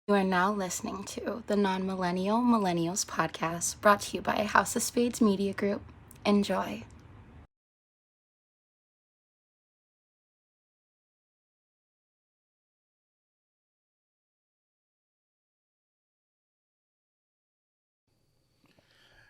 You are now listening to the Non-Millennial Millennials podcast, brought to you by House of Spades Media Group. Enjoy.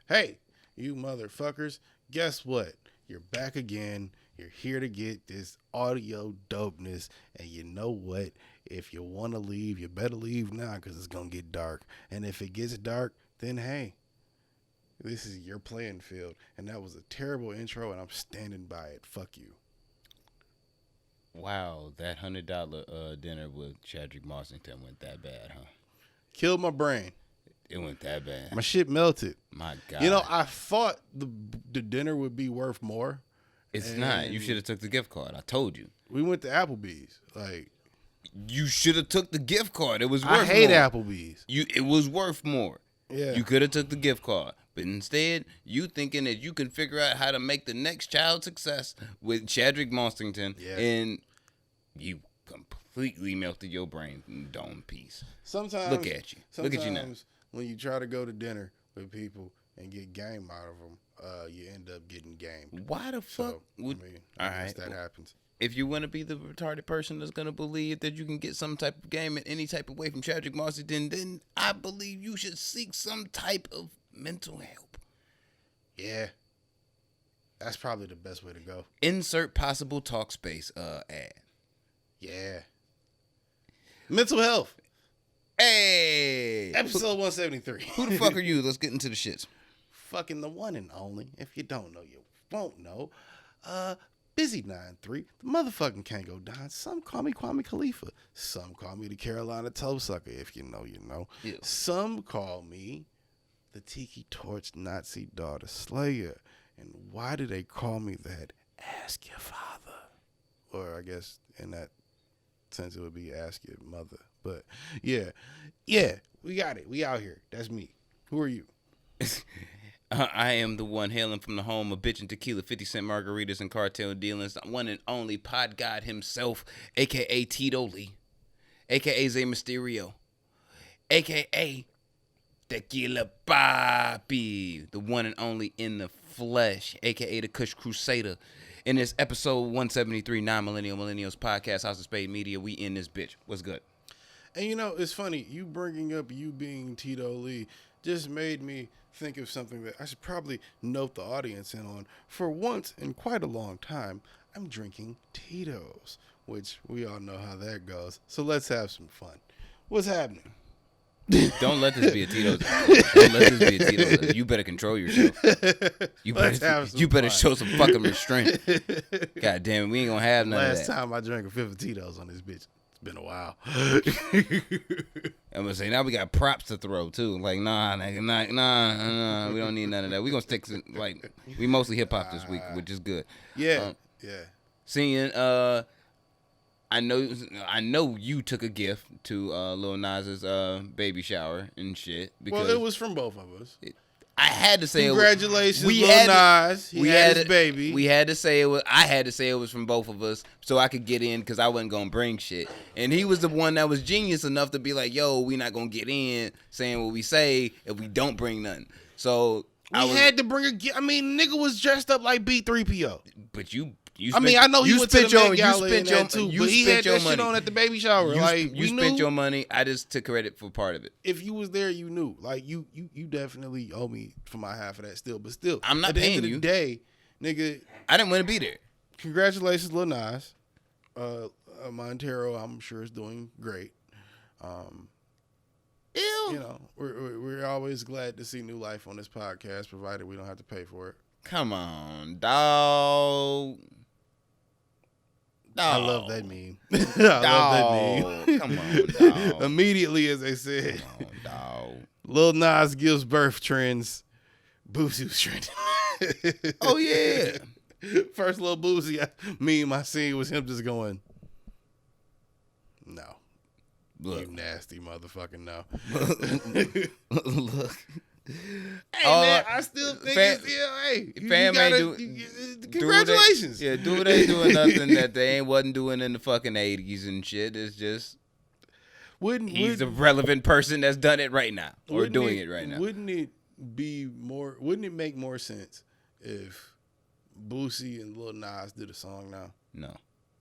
Hey, you motherfuckers, guess what? You're back again. You're here to get this audio dopeness. And you know what? If you want to leave, you better leave now because it's going to get dark. And if it gets dark, then hey, this is your playing field. And that was a terrible intro, and I'm standing by it. Fuck you. Wow, that $100 dinner with Chadwick Marsington went that bad, huh? Killed my brain. It went that bad. My shit melted. My God. You know, I thought the dinner would be worth more. It's not. You should have took the gift card. I told you. We went to Applebee's. Like, you should have took the gift card. It was worth I hate more. Applebee's. It was worth more. Yeah. You could have took the gift card. But instead, you thinking that you can figure out how to make the next child success with Chadwick Marsington, and you completely melted your brain in dome piece. Sometimes look at you. Look at you now. When you try to go to dinner with people and get game out of them, you end up getting game. Why the fuck would? All right, that happens. If you want to be the retarded person that's going to believe that you can get some type of game in any type of way from Chadwick Marsington, then I believe you should seek some type of mental help. Yeah. That's probably the best way to go. Insert possible talk space ad. Yeah. Mental health. Hey. Episode 173. Who the fuck are you? Let's get into the shits. Fucking the one and only. If you don't know, you won't know. Busy 9-3. The motherfucking Kango Don. Some call me Kwame Khalifa. Some call me the Carolina Toe Sucker. If you know, you know. Ew. Some call me the Tiki Torch Nazi Daughter Slayer. And why do they call me that? Ask your father. Or I guess in that sense it would be ask your mother. But yeah, we got it. We out here. That's me. Who are you? I am the one hailing from the home of bitchin' tequila, 50 cent margaritas, and cartel dealings. The one and only pod god himself, a.k.a. Tito Lee, a.k.a. Zay Mysterio, a.k.a. Tequila Papi, the one and only in the flesh, a.k.a. the Kush Crusader. In this episode 173, Non-Millennial Millennials Podcast, House of Spade Media, we in this bitch. What's good? And you know, it's funny, you bringing up you being Tito Lee just made me think of something that I should probably note the audience in on. For once in quite a long time, I'm drinking Tito's, which we all know how that goes. So let's have some fun. What's happening? Don't let this be a Tito's. Don't let this be a Tito's. You better control yourself. You better show some fucking restraint. God damn it, we ain't gonna have none of that. Last time I drank a fifth of Tito's on this bitch. It's been a while. I'm gonna say now we got props to throw too. Like nah, we don't need none of that. We gonna stick to, like, we mostly hip hop this week, which is good. Yeah. Seeing I know you took a gift to Lil Nas's baby shower and shit. Because well, it was from both of us. I had to say congratulations, Lil Nas. He had his baby. We had to say it was. I had to say it was from both of us so I could get in because I wasn't gonna bring shit. And he was the one that was genius enough to be like, "Yo, we not gonna get in saying what we say if we don't bring nothing." So we had to bring a gift. I mean, nigga was dressed up like B3PO. But you I mean, I know you went to the Met Gala and that too, but he had that shit on at the baby shower. You spent your money. I just took credit for part of it. If you was there, you knew. Like, you definitely owe me for my half of that still. But still, I'm not paying you. At the end end of the day, nigga. I didn't want to be there. Congratulations, Lil Nas. Montero, I'm sure, is doing great. Ew. You know, we're always glad to see new life on this podcast, provided we don't have to pay for it. Come on, dog. I love that meme. I love that meme. Come on, dog. Immediately, as they said, come on, dog. Lil Nas gives birth trends. Boosie's trending. Oh, yeah. First little Boosie meme I seen was him just going, no. Look. You nasty motherfucking no. Look. Hey, man, I still think congratulations. Dude ain't doing nothing that they wasn't doing in the fucking 80s and shit. It's just. He's the relevant person that's done it right now or doing it right now. Wouldn't it make more sense if Boosie and Lil Nas did a song now? No.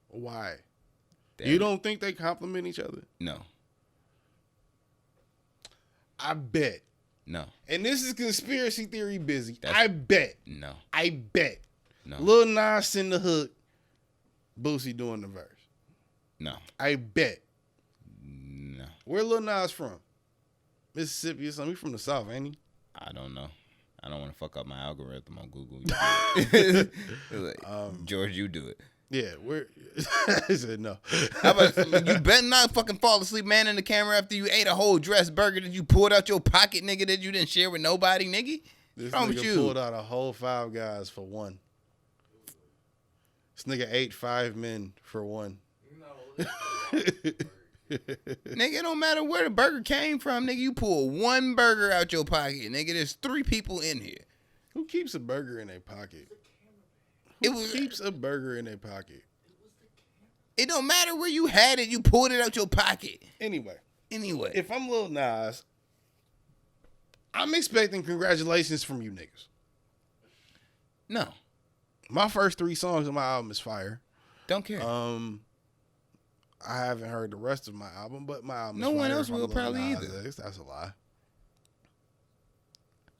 Why? Damn you it. don't think they complement each other? No. I bet. No. And this is conspiracy theory busy. I bet. No. I bet. No. Lil Nas in the hook, Boosie doing the verse. No. I bet. No. Where Lil Nas from? Mississippi or something? He from the South, ain't he? I don't know. I don't want to fuck up my algorithm on Google. George, you do it. Yeah, where? I said no. You better not fucking fall asleep, man, in the camera after you ate a whole dressed burger that you pulled out your pocket, nigga, that you didn't share with nobody, nigga. This What's wrong nigga with you? pulled out a whole Five Guys for one. This nigga ate 5 men for one. Nigga, it don't matter where the burger came from, nigga. You pull one burger out your pocket, nigga. There's 3 people in here. Who keeps a burger in their pocket? Keeps a burger in their pocket? It don't matter where you had it. You pulled it out your pocket. Anyway, If I'm Lil Nas, I'm expecting congratulations from you niggas. No. My first 3 songs on my album is fire. Don't care. I haven't heard the rest of my album, but my album No is one fire else from will Lil probably Nas either. X. That's a lie.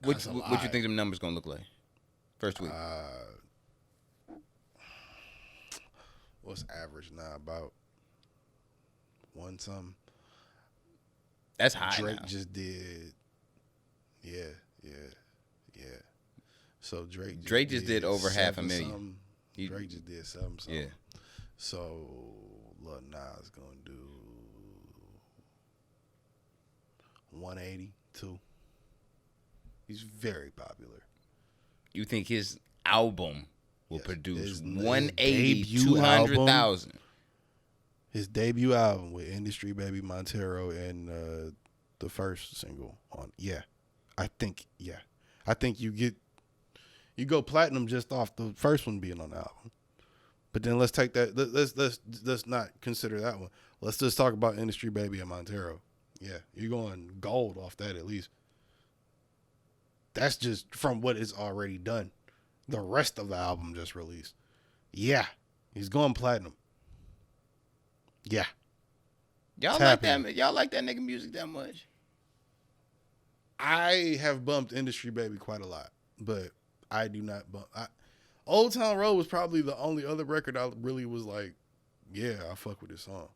What you think them numbers gonna look like? First week. What's average now? About 1 something. That's high Drake now. just did. Yeah. So Drake just did over 7 500,000. something. Drake just did 7 something. Yeah. So Lil Nas gonna do 182. He's very popular. You think his album will Yes. produce His 180, debut 200,000? His debut album with Industry Baby Montero and the first single on. Yeah. I think you go platinum just off the first one being on the album. But then let's take that. Let's not consider that one. Let's just talk about Industry Baby and Montero. Yeah, you're going gold off that at least. That's just from what is already done. The rest of the album just released. Yeah, he's going platinum. Yeah. Y'all like that? Y'all like that nigga music that much? I have bumped Industry Baby quite a lot, but I do not bump. Old Town Road was probably the only other record I really was like, yeah, I fuck with this song.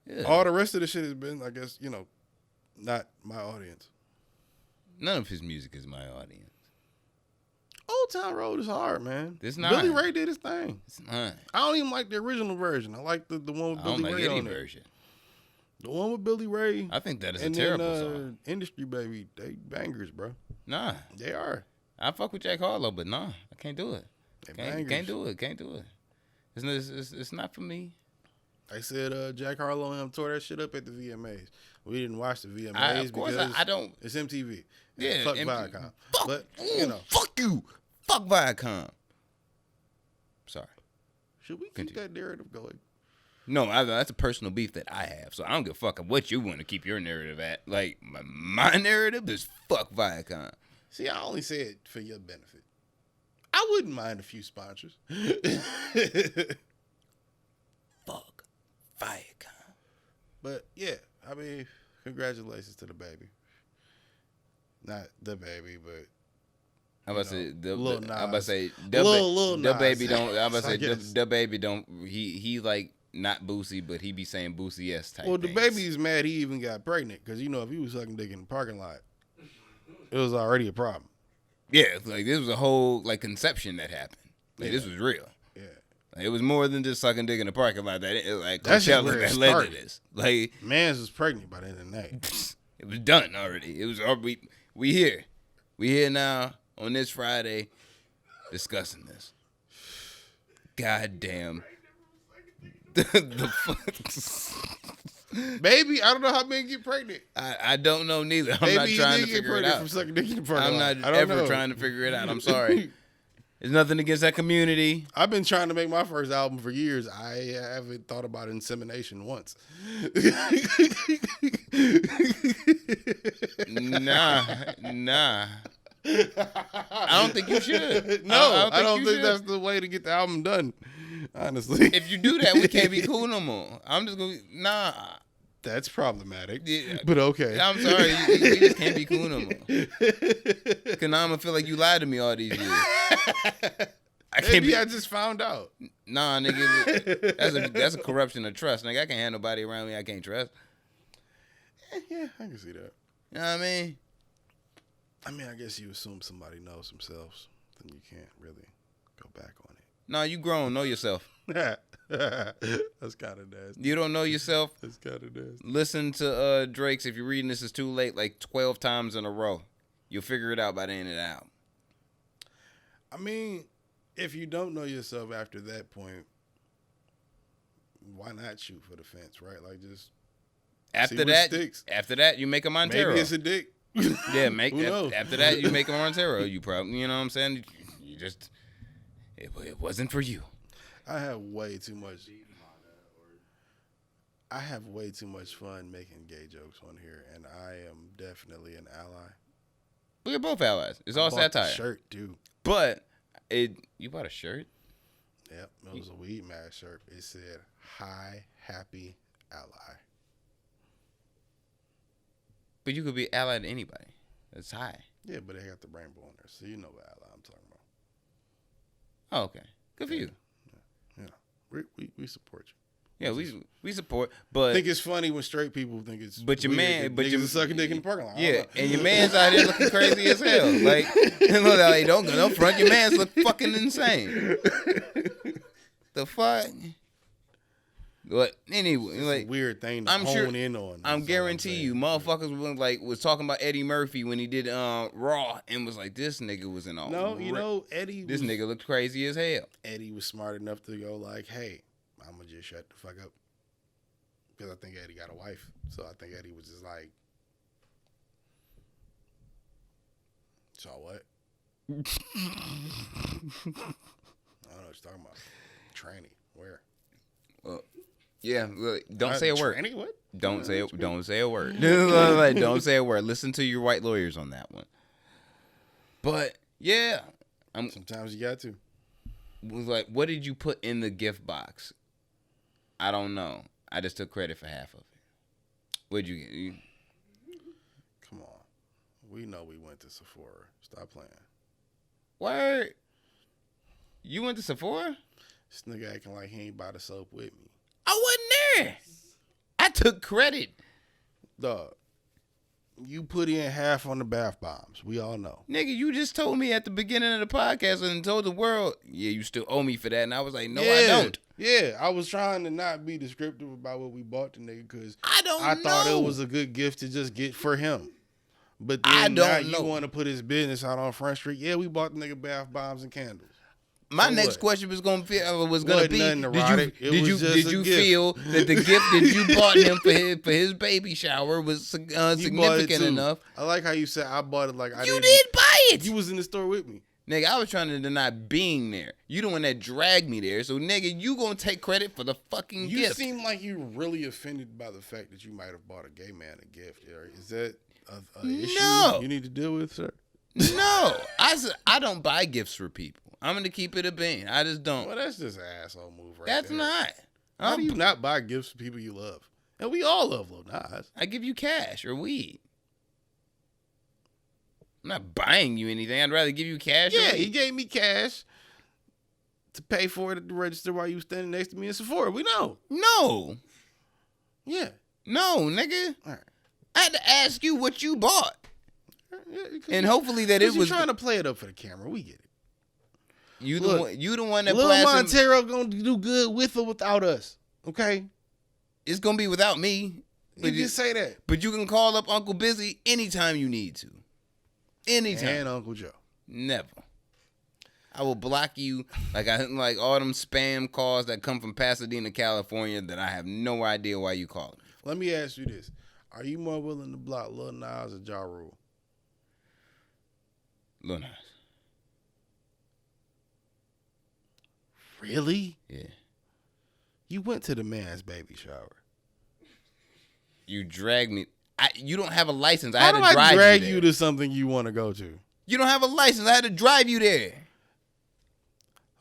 Yeah. All the rest of the shit has been, I guess, not my audience. None of his music is my audience. Old Town Road is hard, man. It's not. Billy Ray did his thing. It's not. I don't even like the original version. I like the one with Billy Ray on it. Version. The one with Billy Ray. I think that is a terrible song. Industry Baby, they bangers, bro. Nah. They are. I fuck with Jack Harlow, but nah, I can't do it. Can't do it. It's not for me. They said Jack Harlow and him tore that shit up at the VMAs. We didn't watch the VMAs because I don't. It's MTV. Yeah, fuck Viacom. But fuck you, fuck Viacom. Sorry. Should we keep that narrative going? No, that's a personal beef that I have, so I don't give a fuck what you want to keep your narrative at. Like my narrative is fuck Viacom. See, I only say it for your benefit. I wouldn't mind a few sponsors. Fuck Viacom. But yeah, I mean, congratulations to the baby. Not the baby, but I'm about to say Lil Nas. I'm about to say Lil the Nas. baby don't. I'm about to say guess. the baby don't. He like not Boosie, but he be saying Boosie-esque type. Well, things. the baby's mad he even got pregnant because if he was sucking dick in the parking lot, it was already a problem. Yeah, like this was a whole like conception that happened. Like this was real. Yeah, like, it was more than just sucking dick in the parking lot. That it, like that's just Coachella where it that led to started. this. Like Mans was pregnant by the end of the night. It was done already. It was we here. We here now on this Friday discussing this. Goddamn. the Baby, I don't know how men get pregnant. I don't know neither. I'm Maybe not trying to get figure it pregnant out. from sucking dick in the parking I'm lot. not ever trying to figure it out. I'm sorry. There's nothing against that community. I've been trying to make my first album for years. I haven't thought about insemination once. Nah. I don't think you should. No, I don't think that's the way to get the album done. Honestly, if you do that, we can't be cool no more. I'm just gonna That's problematic. Yeah. But okay. I'm sorry, we just can't be cool no more. Cause now I'm gonna feel like you lied to me all these years. I just found out. Nah, nigga, that's a corruption of trust. Nigga, I can't have nobody around me I can't trust. Yeah, I can see that. You know what I mean? I guess you assume somebody knows themselves, then you can't really go back on it. No, you grown. Know yourself. That's kind of nasty. You don't know yourself? That's kind of nasty. Listen to Drake's If You're Reading This Is Too Late like 12 times in a row. You'll figure it out by the end of the album. I mean, if you don't know yourself after that point, why not shoot for the fence, right? Like, just after that, you make a Montero. Maybe it's a dick. Yeah, Who knows? after that, you make a Montero. You probably, you know what I'm saying? You just, it wasn't for you. I have way too much fun making gay jokes on here, and I am definitely an ally. We're both allies. It's all satire. Shirt, dude. But you bought a shirt? Yep, it was a Weed Mask shirt. It said "High Happy Ally." But you could be allied to anybody. That's high. Yeah, but they got the rainbow on there, so you know what ally I'm talking about. Oh, okay. Good for you. Yeah. We support you. Yeah, we support, but I think it's funny when straight people think it's but your weird man, but you're sucking dick in the parking lot. Yeah, and your man's out here looking crazy as hell. Like, like don't front. Your man's look fucking insane. The fuck. But anyway, it's like a weird thing to hone in on. I'm guarantee you, motherfuckers was talking about Eddie Murphy when he did Raw and was like, this nigga was in all. No, you know Eddie. This nigga looked crazy as hell. Eddie was smart enough to go like, hey, I'm gonna just shut the fuck up, because I think Eddie got a wife. So I think Eddie was just like, so what? I don't know what you're talking about. Tranny, where? Yeah, don't say a word. Tranny, what? Don't say it. Don't say a word. Don't say a word. Listen to your white lawyers on that one. But yeah, sometimes you got to. Was like, what did you put in the gift box? I don't know. I just took credit for half of it. What'd you get? Come on, we know we went to Sephora. Stop playing. Word. You went to Sephora? This nigga acting like he ain't buy the soap with me. I wasn't there. I took credit. Dog, you put in half on the bath bombs. We all know. Nigga, you just told me at the beginning of the podcast and told the world, yeah, you still owe me for that. And I was like, no, I don't. Yeah, I was trying to not be descriptive about what we bought the nigga because I know. Thought it was a good gift to just get for him. But then now you want to put his business out on Front Street. Yeah, we bought the nigga bath bombs and candles. My next question was gonna be, did you gift. feel that the gift that you bought him for his baby shower was significant enough? I like how you said I bought it like I didn't. You did buy it. You was in the store with me. Nigga, I was trying to deny being there. You the one that dragged me there. So, nigga, you gonna take credit for the fucking gift. You seem like you really offended by the fact that you might have bought a gay man a gift. Is that an issue you need to deal with, sir? No. I don't buy gifts for people. I'm going to keep it a bean. I just don't. Well, that's just an asshole move right there. That's not. How do you not buy gifts for people you love? And we all love Lil Nas. I give you cash or weed. I'm not buying you anything. I'd rather give you cash or weed. Yeah, he gave me cash to pay for it at the register while you were standing next to me in Sephora. We know. No. Yeah. No, nigga. All right. I had to ask you what you bought. Yeah, and hopefully that it was trying to play it up for the camera. We get it. You the one that Lil Montero gonna do good with or without us. Okay? It's gonna be without me. You just say that. But you can call up Uncle Busy anytime you need to. Anytime. And Uncle Joe. Never. I will block you like all them spam calls that come from Pasadena, California that I have no idea why you call. Let me ask you this. Are you more willing to block Lil Nas or Ja Rule? Lil Nas. Really? Yeah. You went to the man's baby shower. You dragged me. You don't have a license. I How had do to drive I drag you you there. to something you want to go to? You don't have a license. I had to drive you there.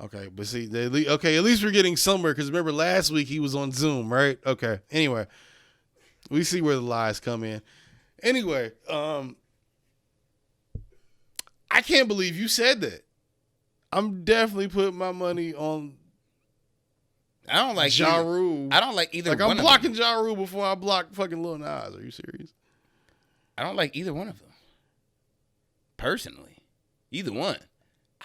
Okay, but see, at least we're getting somewhere, because remember last week he was on Zoom, right? Okay, anyway, we see where the lies come in. Anyway, I can't believe you said that. I'm definitely putting my money on I don't like Ja either. Rule. I don't like either Like, one I'm of blocking them. Ja Rule before I block fucking Lil Nas. Are you serious? I don't like either one of them. Personally. Either one.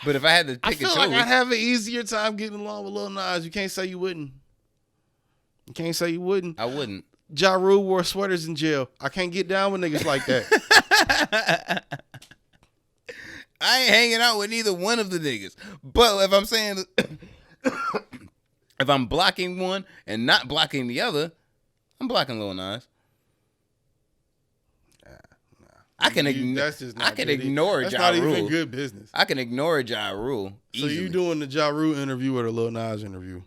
But if I had to I pick feel a like choice, I'd have an easier time getting along with Lil Nas. You can't say you wouldn't. You can't say you wouldn't. I wouldn't. Ja Rule wore sweaters in jail. I can't get down with niggas like that. I ain't hanging out with neither one of the niggas. But if I'm saying, if I'm blocking one and not blocking the other, I'm blocking Lil Nas. I can That's just not I can good. ignore That's Ja not Rule. even good business. I can ignore Ja Rule. So Easily. you doing the Ja Rule interview or the Lil Nas interview?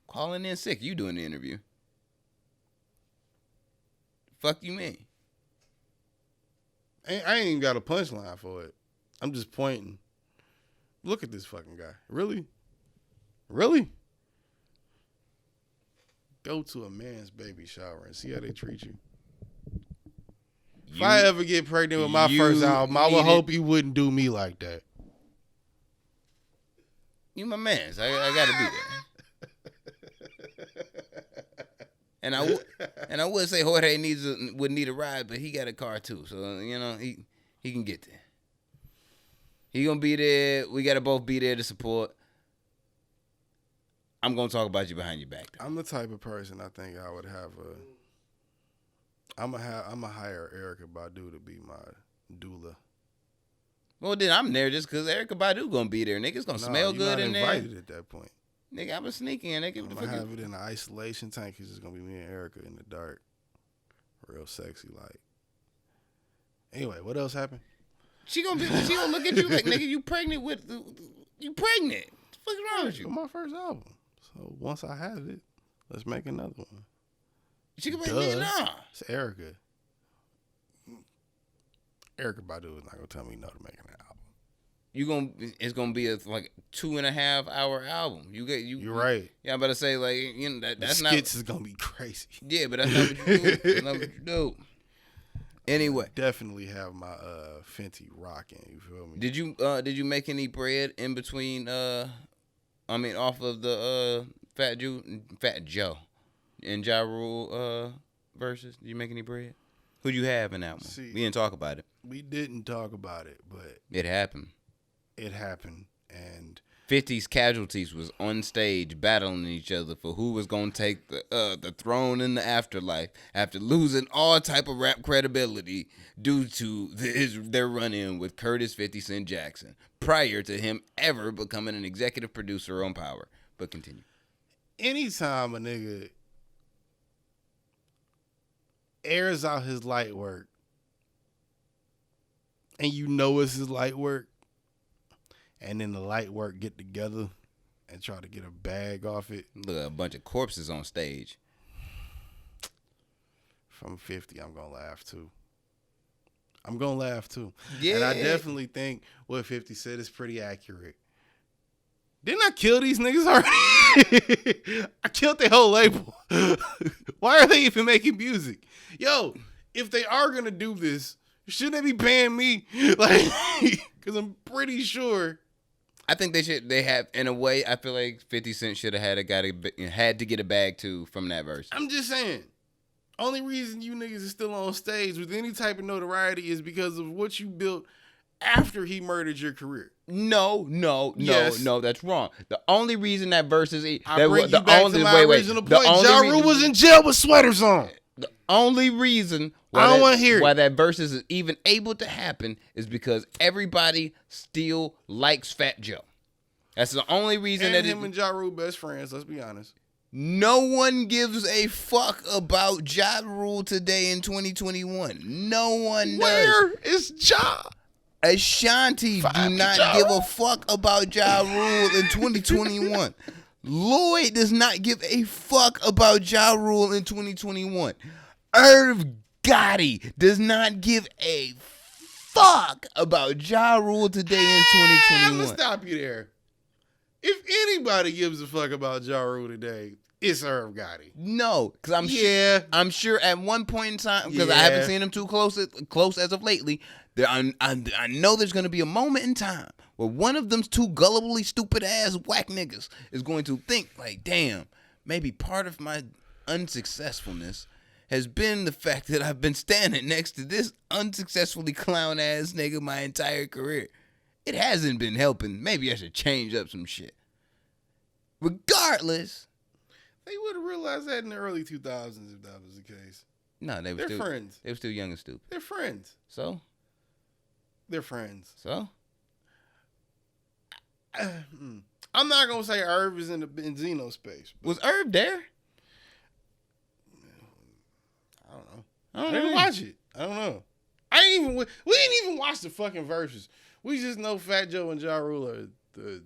Calling in sick. You doing the interview. Fuck you mean? I ain't even got a punchline for it. I'm just pointing. Look at this fucking guy. Really? Really? Go to a man's baby shower and see how they treat you. If I ever get pregnant with my first album, I would hope you wouldn't do me like that. You my man. So I gotta be there. And I would say Jorge would need a ride, but he got a car too, so you know he can get there. He gonna be there. We gotta both be there to support. I'm gonna talk about you behind your back, though. I'm the type of person I think I would have I'm gonna hire Erykah Badu to be my doula. Well, then I'm there just because Erykah Badu gonna be there. Niggas gonna smell good in there. Invited at that point. Nigga, I was sneaking. Nigga, I'm gonna have it in an isolation tank. It's just gonna be me and Erykah in the dark, real sexy like. Anyway, what else happened? She gonna look at you like, nigga, you pregnant with you pregnant. What the fuck is wrong with you? My first album. So once I have it, let's make another one. She can be like, nah. It's Erykah. Erykah Badu is not gonna tell me no to making an album. It's gonna be a like 2.5 hour album. You're right. Yeah, I'm about to say like that's the not. skits is gonna be crazy. Yeah, but that's not what you do. That's not what you do. Anyway, definitely have my Fenty rocking. You feel me? Did you make any bread in between? Off of the Fat Joe and Ja Rule verses. Did you make any bread? Who'd you have in that one? See, we didn't talk about it. We didn't talk about it, but it happened. It happened, and 50's Casualties was on stage battling each other for who was gonna take the throne in the afterlife after losing all type of rap credibility due to their run-in with Curtis 50 Cent Jackson prior to him ever becoming an executive producer on Power. But continue. Anytime a nigga airs out his light work and you know it's his light work, and then the light work get together and try to get a bag off it. Look, a bunch of corpses on stage. From 50, I'm going to laugh too. I'm going to laugh too. Yeah. And I definitely think what 50 said is pretty accurate. Didn't I kill these niggas already? I killed their whole label. Why are they even making music? Yo, if they are going to do this, shouldn't they be paying me? Like, because I'm pretty sure. I think they should. They have, in a way, I feel like 50 Cent should have had to get a bag too from that verse. I'm just saying. Only reason you niggas is still on stage with any type of notoriety is because of what you built after he murdered your career. No, that's wrong. The only reason that verse is I bring you back to my original point. Ja Rule was in jail with sweaters on. The only reason why that verse is even able to happen is because everybody still likes Fat Joe. That's the only reason and him and Ja Rule best friends. Let's be honest. No one gives a fuck about Ja Rule today in 2021. No one does. Where is Ja? Ashanti do not give a fuck about Ja Rule in 2021. Lloyd does not give a fuck about Ja Rule in 2021. Irv Gotti does not give a fuck about Ja Rule today in 2021. I'm gonna stop you there. If anybody gives a fuck about Ja Rule today, it's Irv Gotti. No, because I'm sure at one point in time, because I haven't seen him too close as of lately. I know there's gonna be a moment in time where one of them two gullibly stupid ass whack niggas is going to think like, damn, maybe part of my unsuccessfulness has been the fact that I've been standing next to this unsuccessfully clown ass nigga my entire career. It hasn't been helping. Maybe I should change up some shit. Regardless, they would have realized that in the early 2000s if that was the case. No, they're friends. They were still young and stupid. They're friends. So? They're friends. So? I'm not gonna say Irv is in the Benzino space. Was Irv there? I don't know. I didn't watch it. I don't know. We didn't even watch the fucking verses. We just know Fat Joe and Ja Rule are the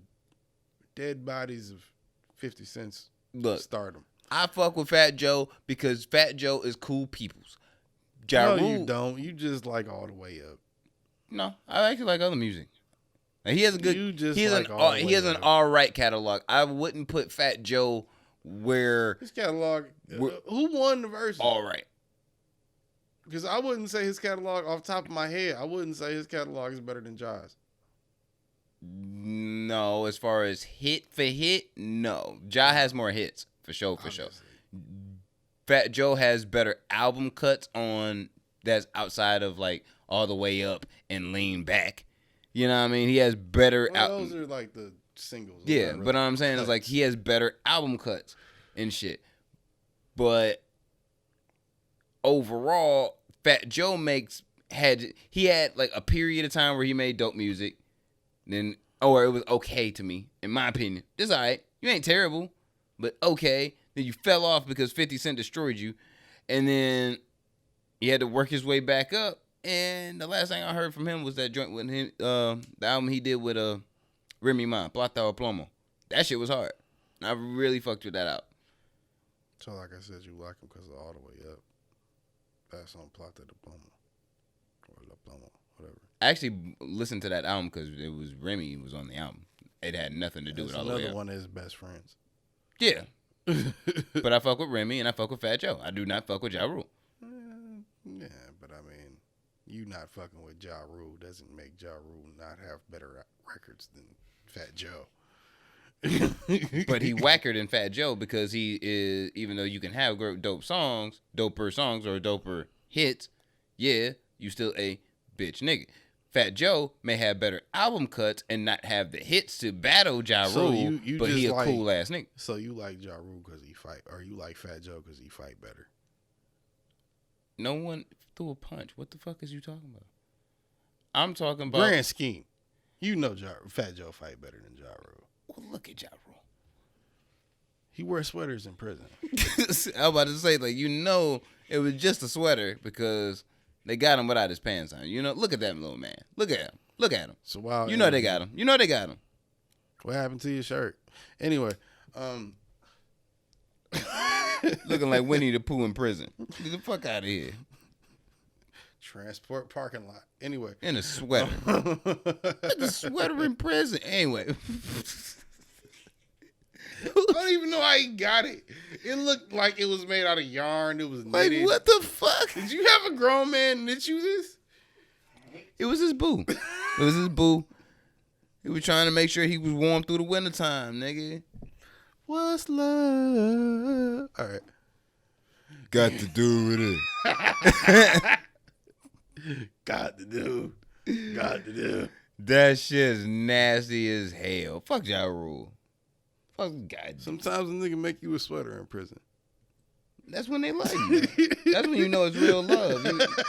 dead bodies of 50 Cent's stardom. I fuck with Fat Joe because Fat Joe is cool peoples. Ja Rule, you don't. You just like All the Way Up. No, I actually like other music. Like, he has a good. He has an all right catalog. I wouldn't put Fat Joe where his catalog. Who won the verses? All right. Because I wouldn't say his catalog off the top of my head. I wouldn't say his catalog is better than Ja's. No, as far as hit for hit, no. Ja has more hits for sure. Fat Joe has better album cuts on that's outside of like All the Way Up and Lean Back. You know what I mean? He has better. Those are like the singles. Yeah, but what I'm saying is like he has better album cuts and shit. But overall, Fat Joe had like a period of time where he made dope music. Then, or it was okay to me, in my opinion. It's all right. You ain't terrible, but okay. Then you fell off because 50 Cent destroyed you. And then he had to work his way back up. And the last thing I heard from him was that joint with him, the album he did with Remy Ma, Plata o Plomo. That shit was hard. I really fucked with that out. So like I said, you like him because of All the Way Up. That's on Plata de Plomo. Or La Plomo, whatever. I actually listened to that album because it was Remy was on the album. It had nothing to do with All the Way Up. Another one of his best friends. Yeah. But I fuck with Remy and I fuck with Fat Joe. I do not fuck with Ja Rule. Yeah, but I mean, you not fucking with Ja Rule doesn't make Ja Rule not have better records than Fat Joe. But he whacker than Fat Joe because he is, even though you can have doper songs or doper hits, yeah, you still a bitch nigga. Fat Joe may have better album cuts and not have the hits to battle Ja Rule, but he a cool ass nigga. So you like Ja Rule because he fight, or you like Fat Joe because he fight better? No one threw a punch. What the fuck is you talking about? I'm talking about grand scheme. You know Fat Joe fight better than Ja Rule. Well, look at Ja Rule. He wears sweaters in prison. I was about to say, like, you know, it was just a sweater because they got him without his pants on. You know, look at that little man. Look at him. Look at him. So wow, you know they got him. You know they got him. What happened to your shirt? Anyway, looking like Winnie the Pooh in prison. Get the fuck out of here. Transport parking lot. Anyway, in a sweater. The sweater in prison. Anyway. I don't even know how he got it. It looked like it was made out of yarn. It was knitted. Like, what the fuck? Did you have a grown man knit you this? It was his boo. It was his boo. He was trying to make sure he was warm through the wintertime, nigga. What's love? All right. Got to do with it. Got to do. That shit's nasty as hell. Fuck Ja Rule. Fuck God. Sometimes a nigga make you a sweater in prison. That's when they love you. That's when you know it's real love.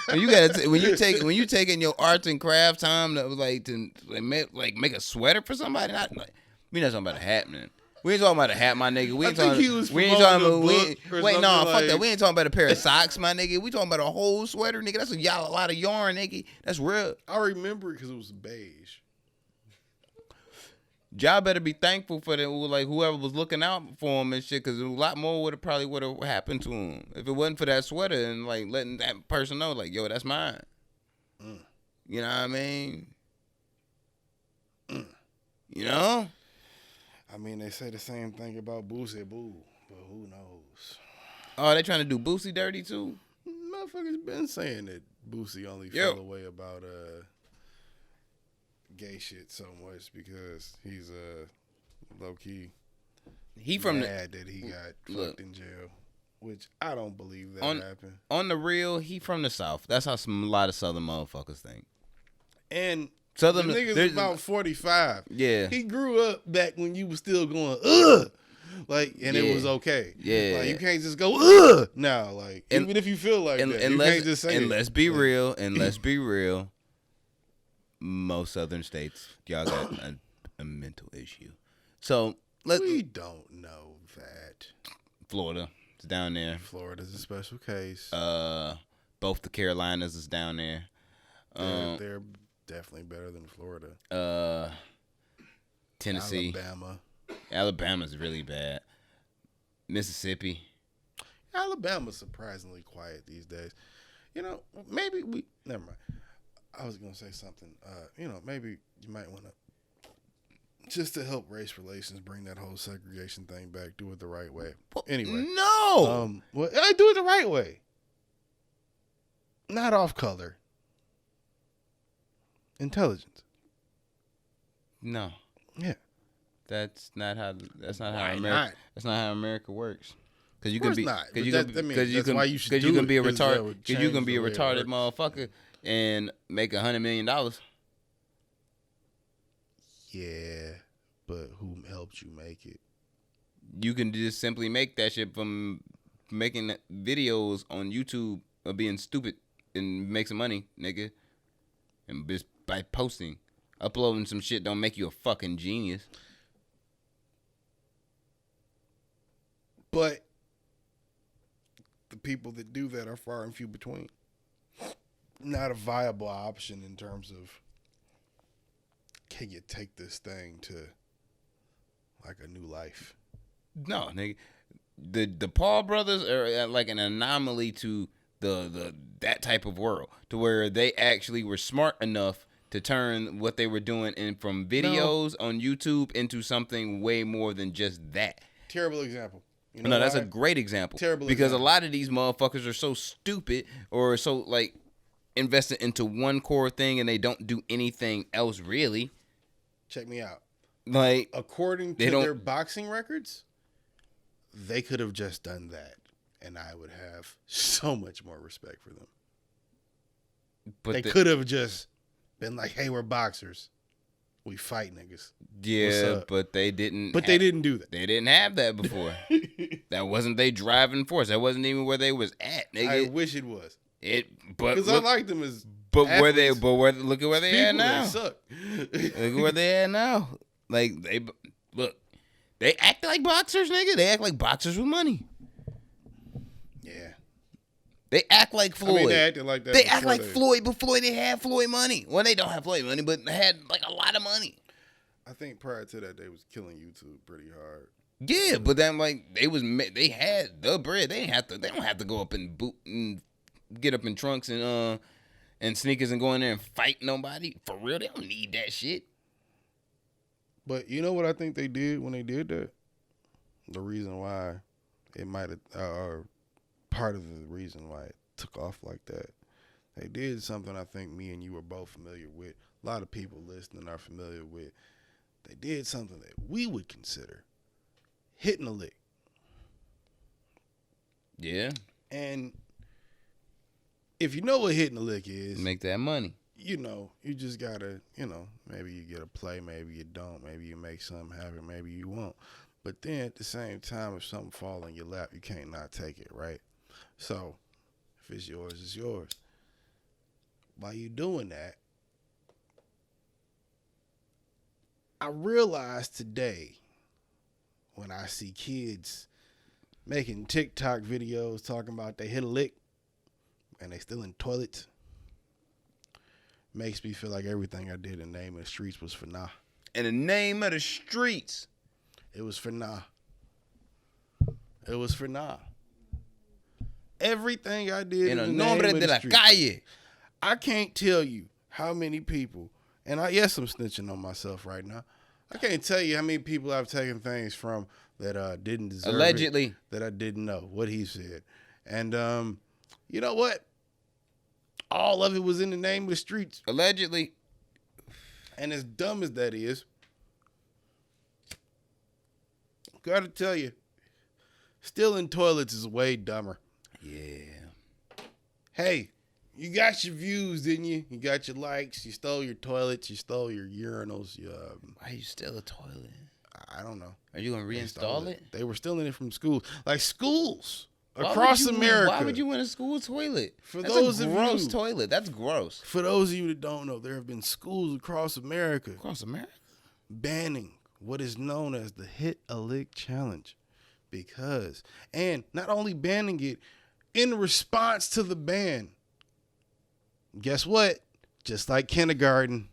When you taking your arts and craft time to make a sweater for somebody. We know something about it happening. We ain't talking about a hat, my nigga. We ain't I think talking. he was We ain't talking promoting about. a We, book or wait, no, something fuck that. like- We ain't talking about a pair of socks, my nigga. We talking about a whole sweater, nigga. That's a lot of yarn, nigga. That's real. I remember it because it was beige. Y'all better be thankful for that, like whoever was looking out for him and shit, because a lot more would have happened to him if it wasn't for that sweater and like letting that person know, like, yo, that's mine. You know what I mean? You know? I mean, they say the same thing about Boosie Boo, but who knows? Oh, they trying to do Boosie dirty too? Motherfuckers been saying that Boosie only fell away about gay shit so much because he's low key. He from mad that he got fucked in jail, which I don't believe that happened. On the real, he from the South. That's how a lot of Southern motherfuckers think. And Southern the nigga's about 45. Yeah, he grew up back when you was still going ugh, like, and it was okay. Yeah, like you can't just go ugh now. Like even if you feel like that, you can't just say it. And let's be real. And let's be real. Most Southern states, y'all got a mental issue. So we don't know that. Florida is down there. Florida's a special case. Both the Carolinas is down there. They're definitely better than Florida. Tennessee, Alabama's really bad. Mississippi, Alabama's surprisingly quiet these days. You know, maybe never mind. I was gonna say something. Maybe you might want to, just to help race relations, bring that whole segregation thing back. Do it the right way. Anyway, no. Well, I do it the right way. Not off color. Intelligence. No. Yeah. That's not how Why America. not? That's not how America works. Because you Of can course be. not. Because you that's why you should do you can it, be a 'cause that retarded. would Because you can change be a the way it retarded works. motherfucker and make $100 million. Yeah, but who helped you make it? You can just simply make that shit from making videos on YouTube of being stupid and make some money, nigga. And just by posting, uploading some shit don't make you a fucking genius. But the people that do that are far and few between. Not a viable option in terms of, can you take this thing to like a new life? No, nigga. The Paul brothers are like an anomaly to the that type of world, to where they actually were smart enough to turn what they were doing in from videos on YouTube into something way more than just that. Terrible example. You know No, that's why? a great example. Terrible because example. a lot of these motherfuckers are so stupid or so like invested into one core thing and they don't do anything else really. Check me out. Like, according to their boxing records, they could have just done that, and I would have so much more respect for them. But they could have just been like, "Hey, we're boxers. We fight niggas." Yeah, but they didn't. But they didn't do that. They didn't have that before. That wasn't their driving force. That wasn't even where they was at, nigga. I wish it was. Because I liked them as. But athletes. look at where they at now. They suck. Look at where they at now. Like they act like boxers, nigga. They act like boxers with money. Yeah. They act like Floyd. I mean, they acted like that. They act like Floyd before they had Floyd money. Well, they don't have Floyd money, but they had like a lot of money. I think prior to that, they was killing YouTube pretty hard. Yeah, but then like they had the bread. They don't have to go up and get up in trunks and sneakers and go in there and fight nobody. For real, they don't need that shit. But you know what I think they did when they did that? The reason why it might have, or part of the reason why it took off like that, they did something I think me and you were both familiar with. A lot of people listening are familiar with. They did something that we would consider hitting a lick. Yeah. And if you know what hitting a lick is, make that money. You know, you just gotta, maybe you get a play, maybe you don't, maybe you make something happen, maybe you won't. But then at the same time, if something falls in your lap, you can't not take it, right? So if it's yours, it's yours. While you doing that, I realized today when I see kids making TikTok videos talking about they hit a lick and they still in toilets, makes me feel like everything I did in the name of the streets was for nah. In the name of the streets. It was for nah. It was for nah. Everything I did in the name of the streets. Calle. I can't tell you how many people, and yes, I'm snitching on myself right now. I can't tell you how many people I've taken things from that didn't deserve Allegedly. it, that I didn't know what he said. And you know what? All of it was in the name of the streets. Allegedly. And as dumb as that is, gotta tell you, stealing toilets is way dumber. Yeah. Hey, you got your views, didn't you? You got your likes. You stole your toilets. You stole your urinals. Why you steal a toilet? I don't know. Are you gonna reinstall it? They were stealing it from schools, like schools across America. Why would you want a school toilet? For That's those a of gross you, toilet. That's gross. For those of you that don't know, there have been schools across America banning what is known as the Hit a Lick Challenge, and not only banning it, in response to the ban, guess what? Just like kindergarten,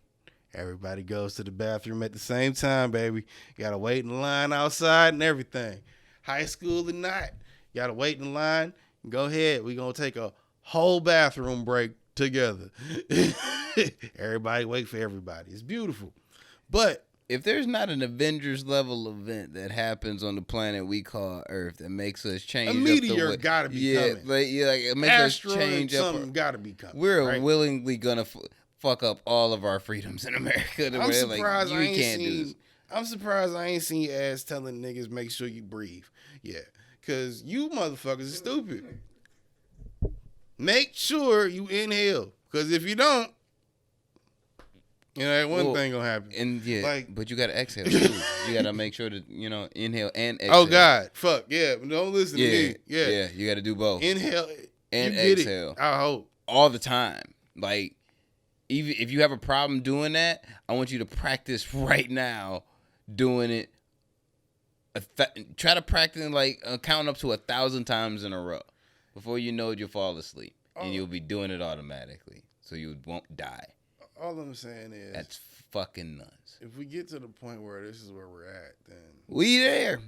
everybody goes to the bathroom at the same time, baby. You gotta wait in line outside and everything. High school or not, you gotta wait in line. Go ahead. We're gonna take a whole bathroom break together. Everybody wait for everybody. It's beautiful. But if there's not an Avengers level event that happens on the planet we call Earth that makes us change, a meteor gotta be coming. Like it makes Asteroid, us change something gotta be coming. We're willingly gonna fuck up all of our freedoms in America. I'm surprised I ain't seen your ass telling niggas make sure you breathe. Yeah, cause you motherfuckers are stupid. Make sure you inhale, cause if you don't, that one thing gonna happen. And but you gotta exhale too. You gotta make sure to inhale and exhale. Oh God, fuck yeah! Don't listen to me. Yeah, you gotta do both. Inhale and exhale. I hope all the time. Like even if you have a problem doing that, I want you to practice right now doing it. Try to practice count up to 1,000 times in a row. Before you know it, you'll fall asleep and you'll be doing it automatically, so you won't die. All I'm saying is that's fucking nuts. If we get to the point where this is where we're at, then we there.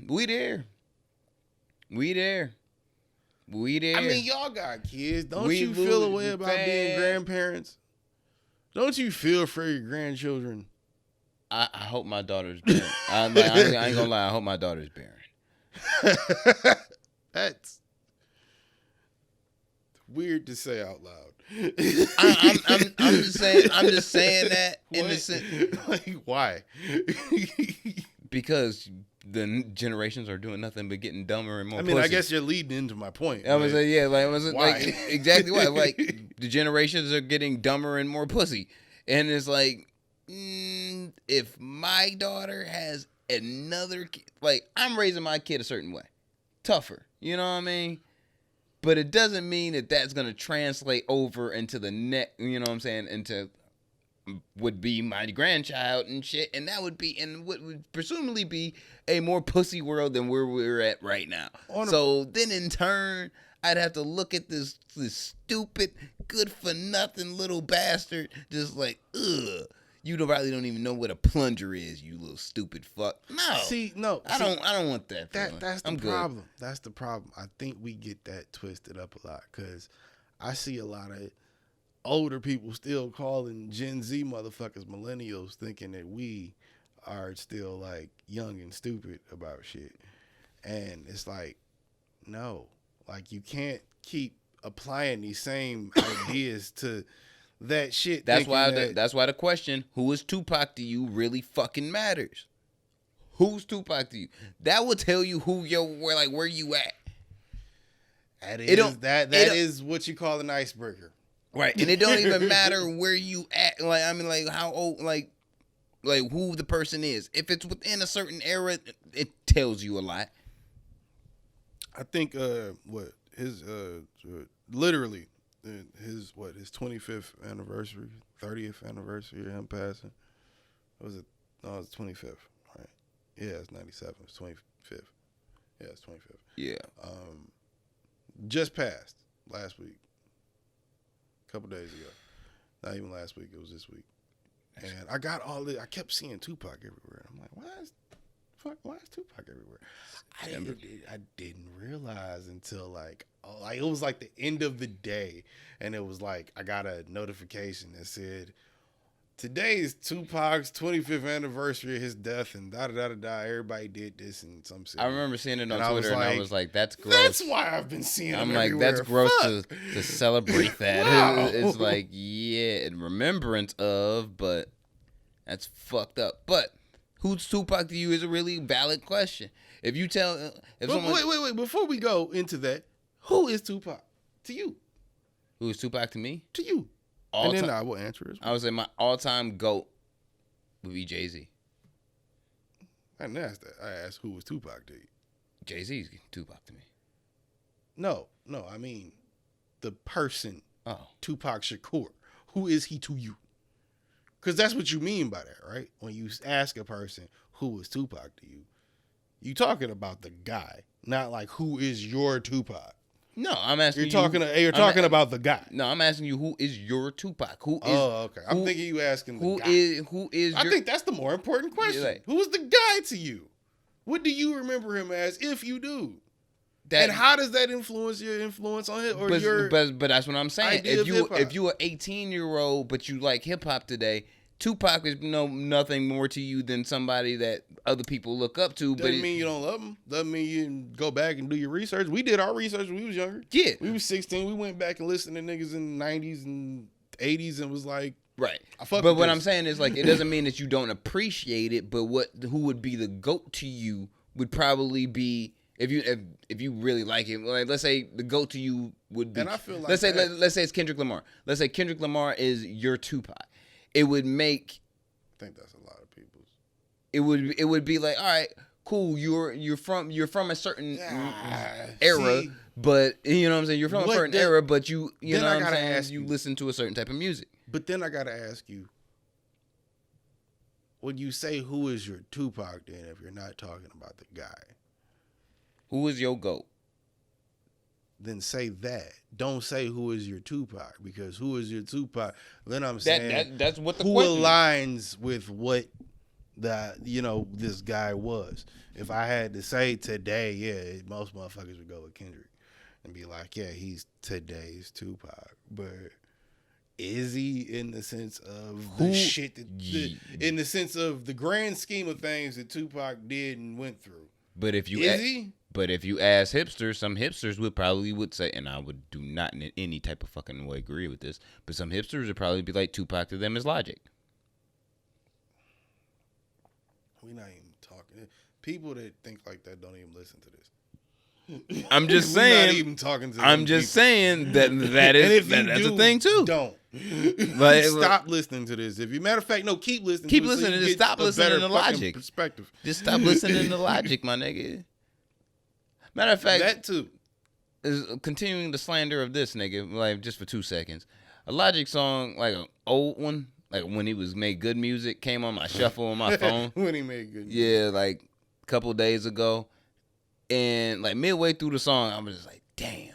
I mean, y'all got kids. Don't you feel a way about being grandparents? Don't you feel for your grandchildren? I hope my daughter's bearing. I ain't gonna lie. I hope my daughter's bearing. That's weird to say out loud. I'm just saying that in the sense. Like, why? Because the generations are doing nothing but getting dumber and more. I guess you're leading into my point. I was why? Exactly why. Like the generations are getting dumber and more pussy, and it's like, if my daughter has another kid, I'm raising my kid a certain way, tougher. You know what I mean? But it doesn't mean that that's going to translate over into the next, you know what I'm saying, into would be my grandchild and shit. And that would be, and what would presumably be a more pussy world than where we're at right now. So then in turn, I'd have to look at this stupid, good for nothing little bastard, just like, ugh. You probably don't even know what a plunger is, you little stupid fuck. No. I don't want that. That's the problem. That's the problem. I think we get that twisted up a lot because I see a lot of older people still calling Gen Z motherfuckers millennials, thinking that we are still young and stupid about shit. And it's like, no, you can't keep applying these same ideas to that shit. That's why the question, who is Tupac to you, really fucking matters. Who's Tupac to you? That will tell you where you at. That is what you call an icebreaker. Right. And it don't even matter where you at. How old, who the person is. If it's within a certain era, it tells you a lot. I think his 25th anniversary, 30th anniversary of him passing. Was it? No, it was 25th, right? Yeah, it's 97. It's 25th. Yeah, it's 25th. Yeah. Just passed last week. A couple days ago. Not even last week. It was this week. And I got all this. I kept seeing Tupac everywhere. I'm like, why is Tupac everywhere? I didn't realize until like it was like the end of the day, and it was like I got a notification that said today is Tupac's 25th anniversary of his death, and da da da da. Everybody did this in some city. I remember seeing it on And Twitter, and I was like, "That's gross." That's why I've been seeing. I'm them like, everywhere. that's gross Fuck. to celebrate that. Wow. It's like, yeah, in remembrance of, but that's fucked up. But who's Tupac to you is a really valid question. If you tell, if But someone, wait. Before we go into that, who is Tupac to you? who is Tupac to me? To you. All And then time, I will answer this. I would say my all-time GOAT would be Jay-Z. I didn't ask that. I asked who was Tupac to you. Jay-Z's Tupac to me. No. I mean, the person, Oh, Tupac Shakur. Who is he to you? Because that's what you mean by that, right? When you ask a person who is Tupac to you, you talking about the guy, not like who is your Tupac. no, I'm asking You're talking about the guy. No, I'm asking you, who is your Tupac? Who is? Oh, okay. I'm who- thinking you asking the Who guy. who is? I your, think that's the more important question. You're like- Who is the guy to you? What do you remember him as, if you do? that, And how does that influence your influence on him or your? but that's what I'm saying. idea of hip-hop? If you an 18-year-old but you like hip hop today, Tupac is nothing more to you than somebody that other people look up to. Doesn't mean you don't love him. Doesn't mean you didn't go back and do your research. We did our research when we was younger. Yeah. We was 16. We went back and listened to niggas in the 90s and 80s and was like, Right. I fuck But with what this. I'm saying is, like, it doesn't mean that you don't appreciate it, but who would be the GOAT to you would probably be, if you really like it, like, let's say the GOAT to you would be, And I feel like let's say that- it's Kendrick Lamar. Let's say Kendrick Lamar is your Tupac. It would make, I think that's a lot of people's. it would be like, all right, cool, you're from a certain era, See, but you know what I'm saying, you're from a What certain the- era, but you then know I what I'm gotta saying, ask you you- listen to a certain type of music. but then I got to ask you, when you say who is your Tupac then if you're not talking about the guy, Who is your GOAT? then say that. Don't say who is your Tupac, because who is your Tupac? Then I'm saying That's what the who question is. aligns with what this guy was. If I had to say today, yeah, most motherfuckers would go with Kendrick and be like, yeah, he's today's Tupac. But is he, in the sense of the shit in the sense of the grand scheme of things that Tupac did and went through? But if you Is he? But if you ask hipsters, some hipsters would say, and I do not in any type of fucking way agree with this, but some hipsters would probably be like, Tupac to them is Logic. We not even talking. People that think like that don't even listen to this. I'm just We not saying. even talking to I'm them just people. saying that And is if that's you a thing too. Don't. But Stop listening to this. If you matter of fact, no, keep listening. Keep to it listening. So you Just get stop a listening better to fucking Logic. perspective. Just stop listening to Logic, my nigga. Matter of fact, That too. is continuing the slander of this nigga, like, just for 2 seconds. A Logic song, like an old one, like when he was made good music, came on my shuffle on my phone. When he made good. Yeah, like a couple days ago. And like midway through the song, I was just like, damn,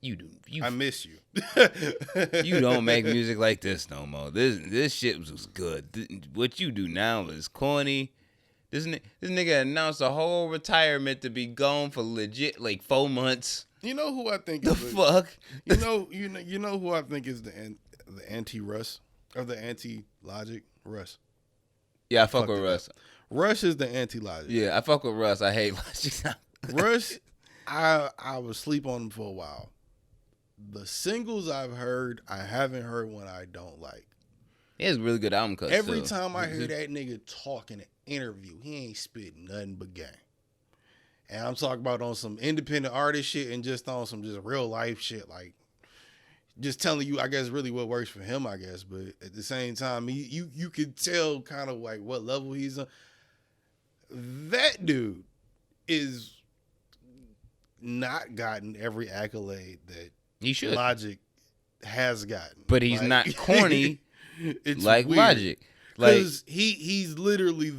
you I miss you. you don't make music like this no more. This shit was good. What you do now is corny. This nigga announced a whole retirement to be gone for legit like 4 months. You know who I think The is fuck? You know who I think is the anti-Russ or the anti-Logic? Russ. Yeah, I fuck Fucked with it Russ. Russ is the anti-Logic. Yeah, I fuck with Russ. I hate Logic. Russ, I was sleep on him for a while. The singles I've heard, I haven't heard one I don't like. He has really good album cuts. Every too. time I hear that nigga talk in an interview, he ain't spitting nothing but game. And I'm talking about on some independent artist shit and just on some just real life shit, like just telling you, I guess, really what works for him, I guess. But at the same time, you could tell kind of like what level he's on. That dude is not gotten every accolade that He should. Logic has gotten. But he's Like, not corny it's like weird. Logic. Like, Because he's literally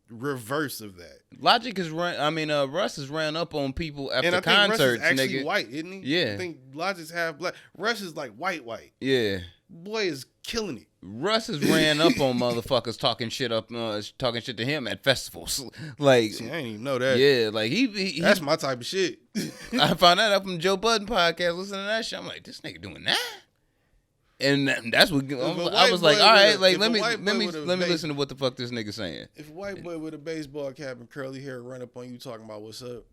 reverse of that. Logic has Russ has ran up on people after and I think concerts. Russ is actually nigga. white, isn't he? Yeah. I think Logic's half black. Russ is like white. Yeah. Boy is killing it. Russ has ran up on motherfuckers talking shit to him at festivals. Like, see, I didn't even know that. Yeah, like he that's my type of shit. I found that out from Joe Budden podcast. Listening to that shit, I'm like, this nigga doing that. And that's what I was like. All right, like let me listen to what the fuck this nigga saying. If a white boy with a baseball cap and curly hair run up on you talking about what's up,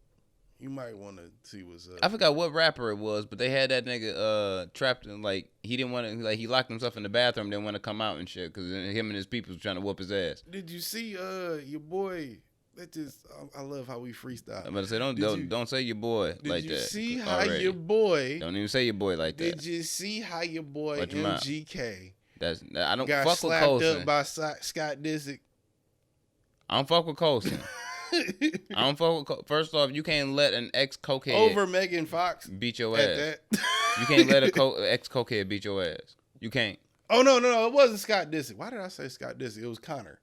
you might want to see what's up. I forgot what rapper it was, but they had that nigga trapped in, like, he didn't want to, like, he locked himself in the bathroom, didn't want to come out and shit because him and his people was trying to whoop his ass. Did you see your boy? That just I love how we freestyle. I'm about to say don't say your boy like that. Did you see how your boy? Don't even say your boy like that. Did you see how your boy Watch MGK? I don't got fuck with slapped Colson. up by Scott Disick. I don't fuck with Colson. I don't fuck with. First off, you can't let an ex cokehead over Megan Fox beat your ass. You can't let a ex cokehead beat your ass. You can't. Oh no, it wasn't Scott Disick. Why did I say Scott Disick? It was Conor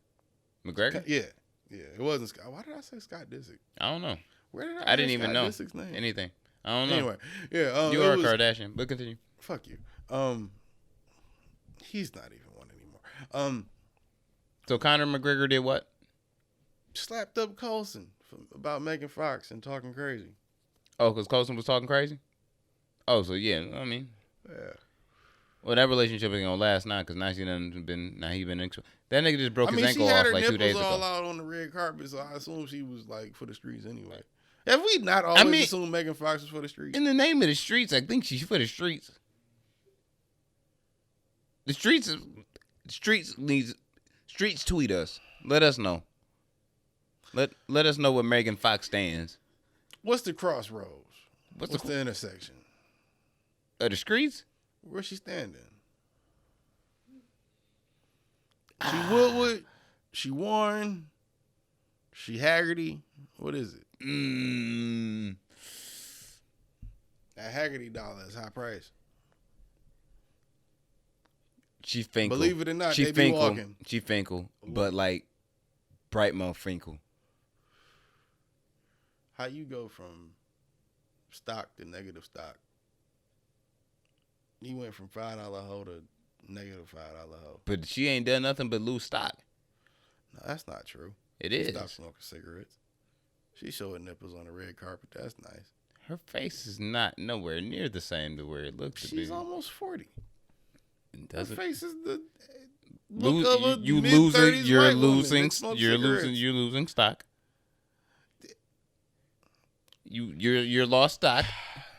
McGregor. Yeah, it wasn't Scott. Why did I say Scott Disick? I don't know. Where did I didn't even Scott know Disick's name? Anything. I don't know. Anyway, yeah, you are a Kardashian, but continue. Fuck you. He's not even one anymore. So Conor McGregor did what? Slapped up Colson about Megan Fox and talking crazy. Oh, because Colson was talking crazy? Oh, so yeah, I mean. Yeah. Well, that relationship ain't gonna last now because he been. That nigga just broke his ankle had off her like 2 days nipples all ago. out on the red carpet, so I assume she was like for the streets anyway. Have we not always assumed Megan Fox was for the streets? In the name of the streets, I think she's for the streets. The streets tweet us. Let us know. Let us know where Megan Fox stands. What's the crossroads? What's the intersection? The streets? Where's she standing? She Woodward? She Warren? She Haggerty? What is it? That Haggerty dollar is high price. She Finkel. Believe it or not, she they Finkel. be walking. She Finkel, but like Brightmo Finkel. How you go from stock to negative stock? You went from $5 hoe to negative $5 hoe. But she ain't done nothing but lose stock. No, that's not true. It she is. Stopped smoking cigarettes. She showing nipples on the red carpet. That's nice. Her face is not nowhere near the same to where it looks to be. She's almost 40. Does her it? face is the You're losing stock. You're lost stock.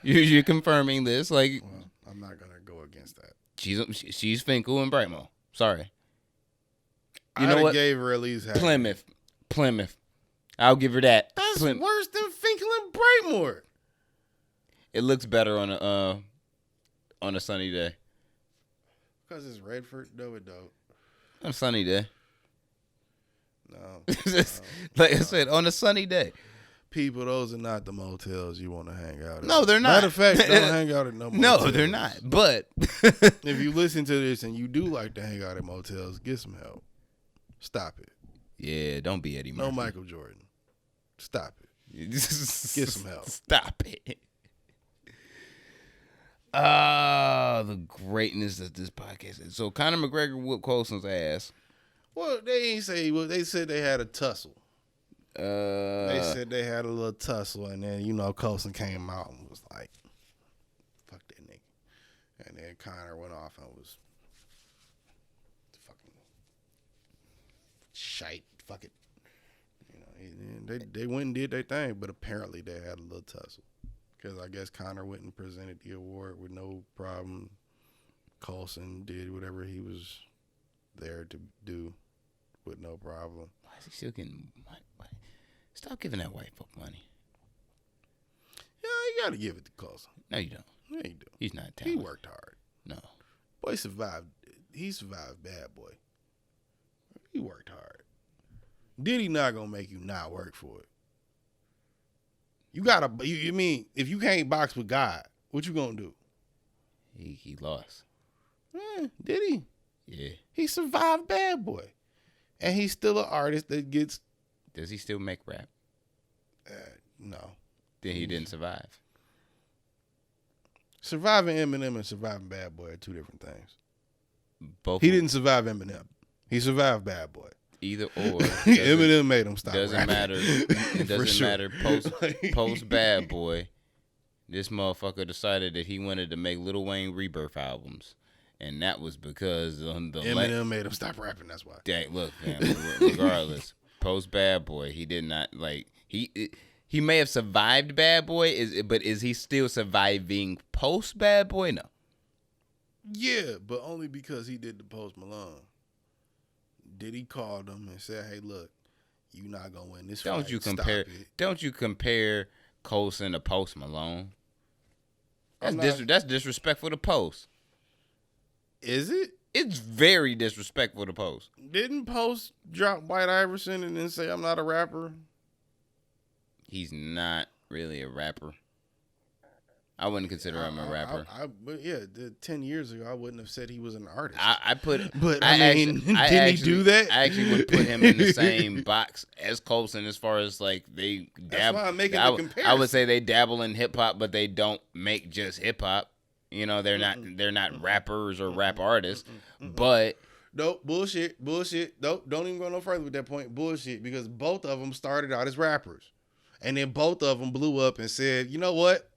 You're confirming this. Like, well, I'm not gonna go against that. She's Finkel and Brightmo. Sorry. You know what? Gave her at least half. Plymouth. I'll give her that. That's worse than Finkel and Brightmore. It looks better on a sunny day. Because it's Redford? No, it don't. On a sunny day. No. Like I said, on a sunny day. People, those are not the motels you want to hang out at. No, they're not. Matter of fact, don't hang out at no motels. No, they're not. But if you listen to this and you do like to hang out at motels, get some help. Stop it. Yeah, don't be Eddie Murphy. No Michael Jordan. Stop it. Get some help. Stop it. The greatness of this podcast. So Conor McGregor whooped Colson's ass. Well, they ain't say. Well, they said they had a tussle. They said they had a little tussle, and then Colson came out and was like, "Fuck that nigga," and then Conor went off and was fucking shite. Fuck it. They went and did their thing, but apparently they had a little tussle. Because I guess Conor went and presented the award with no problem. Colson did whatever he was there to do with no problem. Why is he still getting money? Stop giving that white folk money. Yeah, you got to give it to Colson. No, you don't. Yeah, you do. He's not talented. He worked hard. No. Boy survived. He survived Bad Boy. He worked hard. Diddy not going to make you not work for it. You gotta. You mean if you can't box with God, what you gonna do? He lost. Did he? Yeah. He survived Bad Boy, and he's still an artist that gets Does he still make rap? No. Then he didn't survive. Surviving Eminem and surviving Bad Boy are two different things. Both. He didn't survive Eminem. He survived Bad Boy. Either or. Eminem made him stop. Doesn't rapping. matter. It doesn't sure. matter. Post Bad Boy, this motherfucker decided that he wanted to make Lil Wayne Rebirth albums, and that was because Eminem made him stop rapping. That's why. Look, man. Regardless, post Bad Boy, he did not like he may have survived Bad Boy, but is he still surviving post Bad Boy? No. Yeah, but only because he did the Post Malone. Did he call them and say, "Hey, look, you not gonna win this fight. Don't you compare Colson to Post Malone? That's disrespectful to Post. Is it? It's very disrespectful to Post. Didn't Post drop White Iverson and then say, "I'm not a rapper"? He's not really a rapper. I wouldn't consider him a rapper. But yeah, 10 years ago, I wouldn't have said he was an artist. Didn't he do that? I actually would put him in the same box as Colson as far as like they dabble. That's why I'm making the comparison. I would say they dabble in hip hop, but they don't make just hip hop. You know, they're not rappers or rap artists. But nope, bullshit. Nope, don't even go no further with that point. Bullshit, because both of them started out as rappers, and then both of them blew up and said, "You know what?"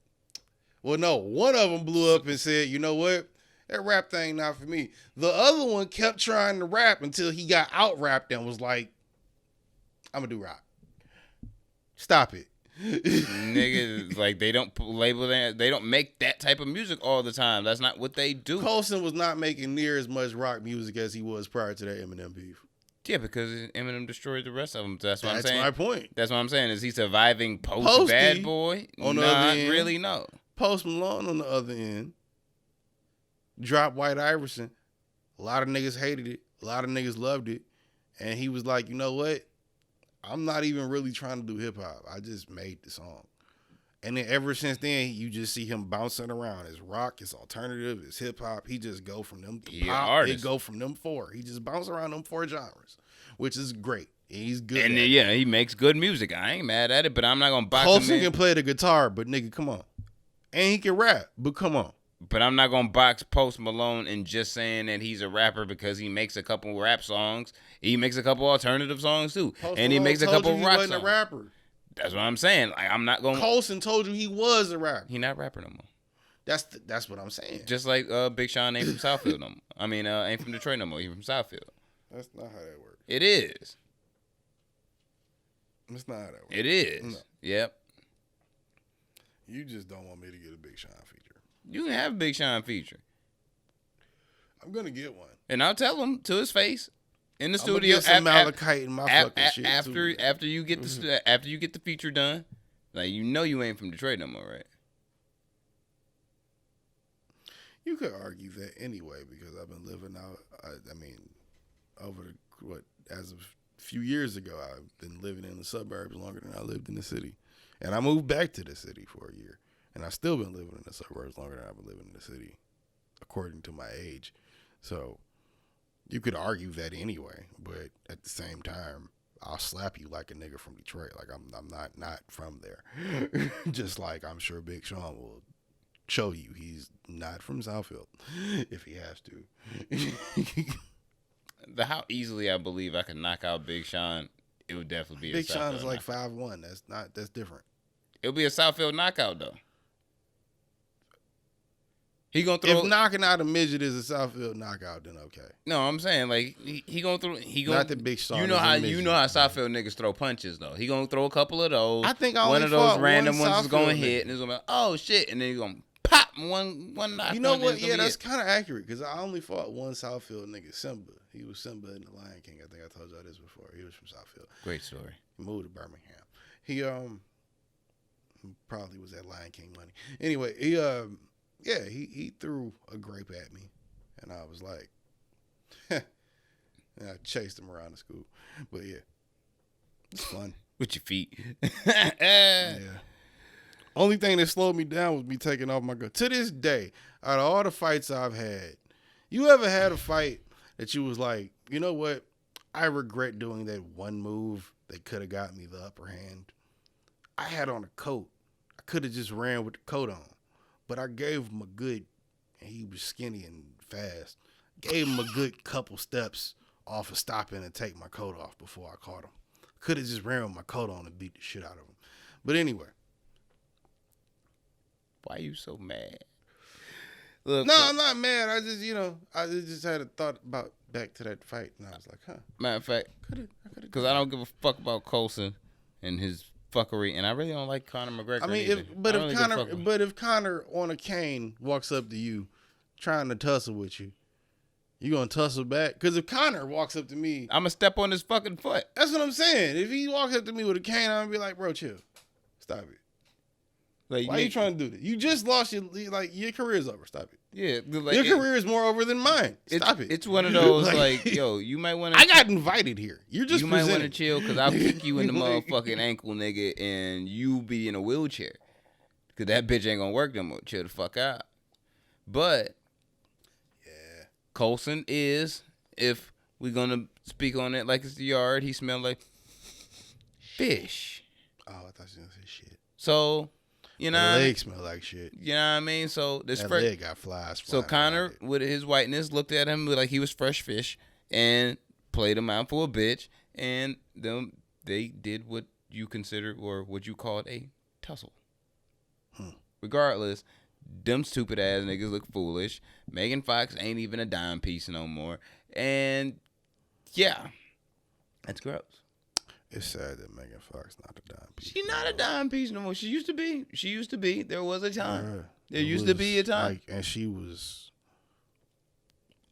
Well, no, one of them blew up and said, "You know what? That rap thing not for me." The other one kept trying to rap until he got out-rapped and was like, "I'm going to do rock." Stop it. Niggas, like, they don't label that. They don't make that type of music all the time. That's not what they do. Colson was not making near as much rock music as he was prior to that Eminem beef. Yeah, because Eminem destroyed the rest of them. That's what I'm saying. That's my point. That's what I'm saying. Is he surviving post Bad Boy? On the other end, really, no. Post Malone on the other end dropped White Iverson. A lot of niggas hated it. A lot of niggas loved it. And he was like, "You know what? I'm not even really trying to do hip hop. I just made the song." And then ever since then, you just see him bouncing around. It's rock, it's alternative, it's hip hop. He just go from them to pop. It go from them four. He just bounce around them four genres, which is great. He's good. And yeah, he makes good music. I ain't mad at it, but I'm not gonna box him in. Colson can play the guitar, but nigga, come on. And he can rap, but come on. But I'm not gonna box Post Malone and just saying that he's a rapper because he makes a couple rap songs. He makes a couple alternative songs too, and he makes a couple rock songs. He wasn't a rapper. That's what I'm saying. Like, I'm not gonna. Colson told you he was a rapper. He not a rapper no more. That's what I'm saying. Just like Big Sean ain't from Southfield no more. I mean, ain't from Detroit no more. He from Southfield. That's not how that works. It is. That's not how that works. It is. No. Yep. You just don't want me to get a Big Sean feature. You can have a Big Sean feature. I'm gonna get one, and I'll tell him to his face in the studio. Get some Malachite in my fucking shit after you get the feature done, like you ain't from Detroit no more, right? You could argue that anyway because I've been living out. I mean, as of a few years ago, I've been living in the suburbs longer than I lived in the city. And I moved back to the city for a year. And I've still been living in the suburbs longer than I've been living in the city, according to my age. So you could argue that anyway. But at the same time, I'll slap you like a nigga from Detroit. Like I'm not from there. Just like I'm sure Big Sean will show you he's not from Southfield if he has to. How easily I believe I can knock out Big Sean, it would definitely be Big Sean is like 5'1". That's different. It'll be a Southfield knockout though. He gonna throw. If knocking out a midget is a Southfield knockout, then okay. No, I'm saying like he gonna throw. Not the Big Sean. You know how Southfield niggas throw punches though. He gonna throw a couple of those. I think one of those random ones is gonna hit, and it's gonna be like, oh shit, and then he's gonna pop one knock. You know what? Yeah, that's kind of accurate because I only fought one Southfield nigga, Simba. He was Simba in The Lion King. I think I told y'all this before. He was from Southfield. Great story. He moved to Birmingham. He probably was at Lion King money. Anyway, he threw a grape at me, and I was like, and I chased him around the school. But yeah, it's fun. With your feet. Yeah. Only thing that slowed me down was me taking off my gun. To this day, out of all the fights I've had, you ever had a fight that you was like, you know what? I regret doing that one move they could have got me the upper hand. I had on a coat. I could have just ran with the coat on. But I gave him a good, and he was skinny and fast, gave him a good couple steps off of stopping and take my coat off before I caught him. Could have just ran with my coat on and beat the shit out of him. But anyway. Why you so mad? Look, No, I'm not mad. I just had a thought about back to that fight, and I was like, huh. Matter of fact, because I don't give a fuck about Coulson and his fuckery, and I really don't like Conor McGregor. I mean, if Conor on a cane walks up to you, trying to tussle with you, you gonna tussle back? Because if Conor walks up to me, I'm gonna step on his fucking foot. That's what I'm saying. If he walks up to me with a cane, I'm gonna be like, bro, chill, stop it. Like, why are you trying to do this? You just lost your career's over. Stop it. Yeah, like, your career is more over than mine. Stop it. It's one of those like, yo, you might want to. I got invited here. You're just. You might want to chill because I'll kick you in the motherfucking ankle, nigga, and you be in a wheelchair. Because that bitch ain't gonna work no more. Chill the fuck out. But yeah, Coulson is, if we're gonna speak on it like it's the yard, he smelled like fish. Oh, I thought you were gonna say shit. So. You know, that leg smell like shit. You know what I mean? So this leg got flies. So Conor, with his whiteness, looked at him like he was fresh fish and played him out for a bitch. And then they did what you consider or what you called a tussle. Regardless, them stupid ass niggas look foolish. Megan Fox ain't even a dime piece no more. And yeah, that's gross. It's sad that Megan Fox not a dime piece. She's not a dime piece no more. She used to be. There was a time. There used to be a time. And she was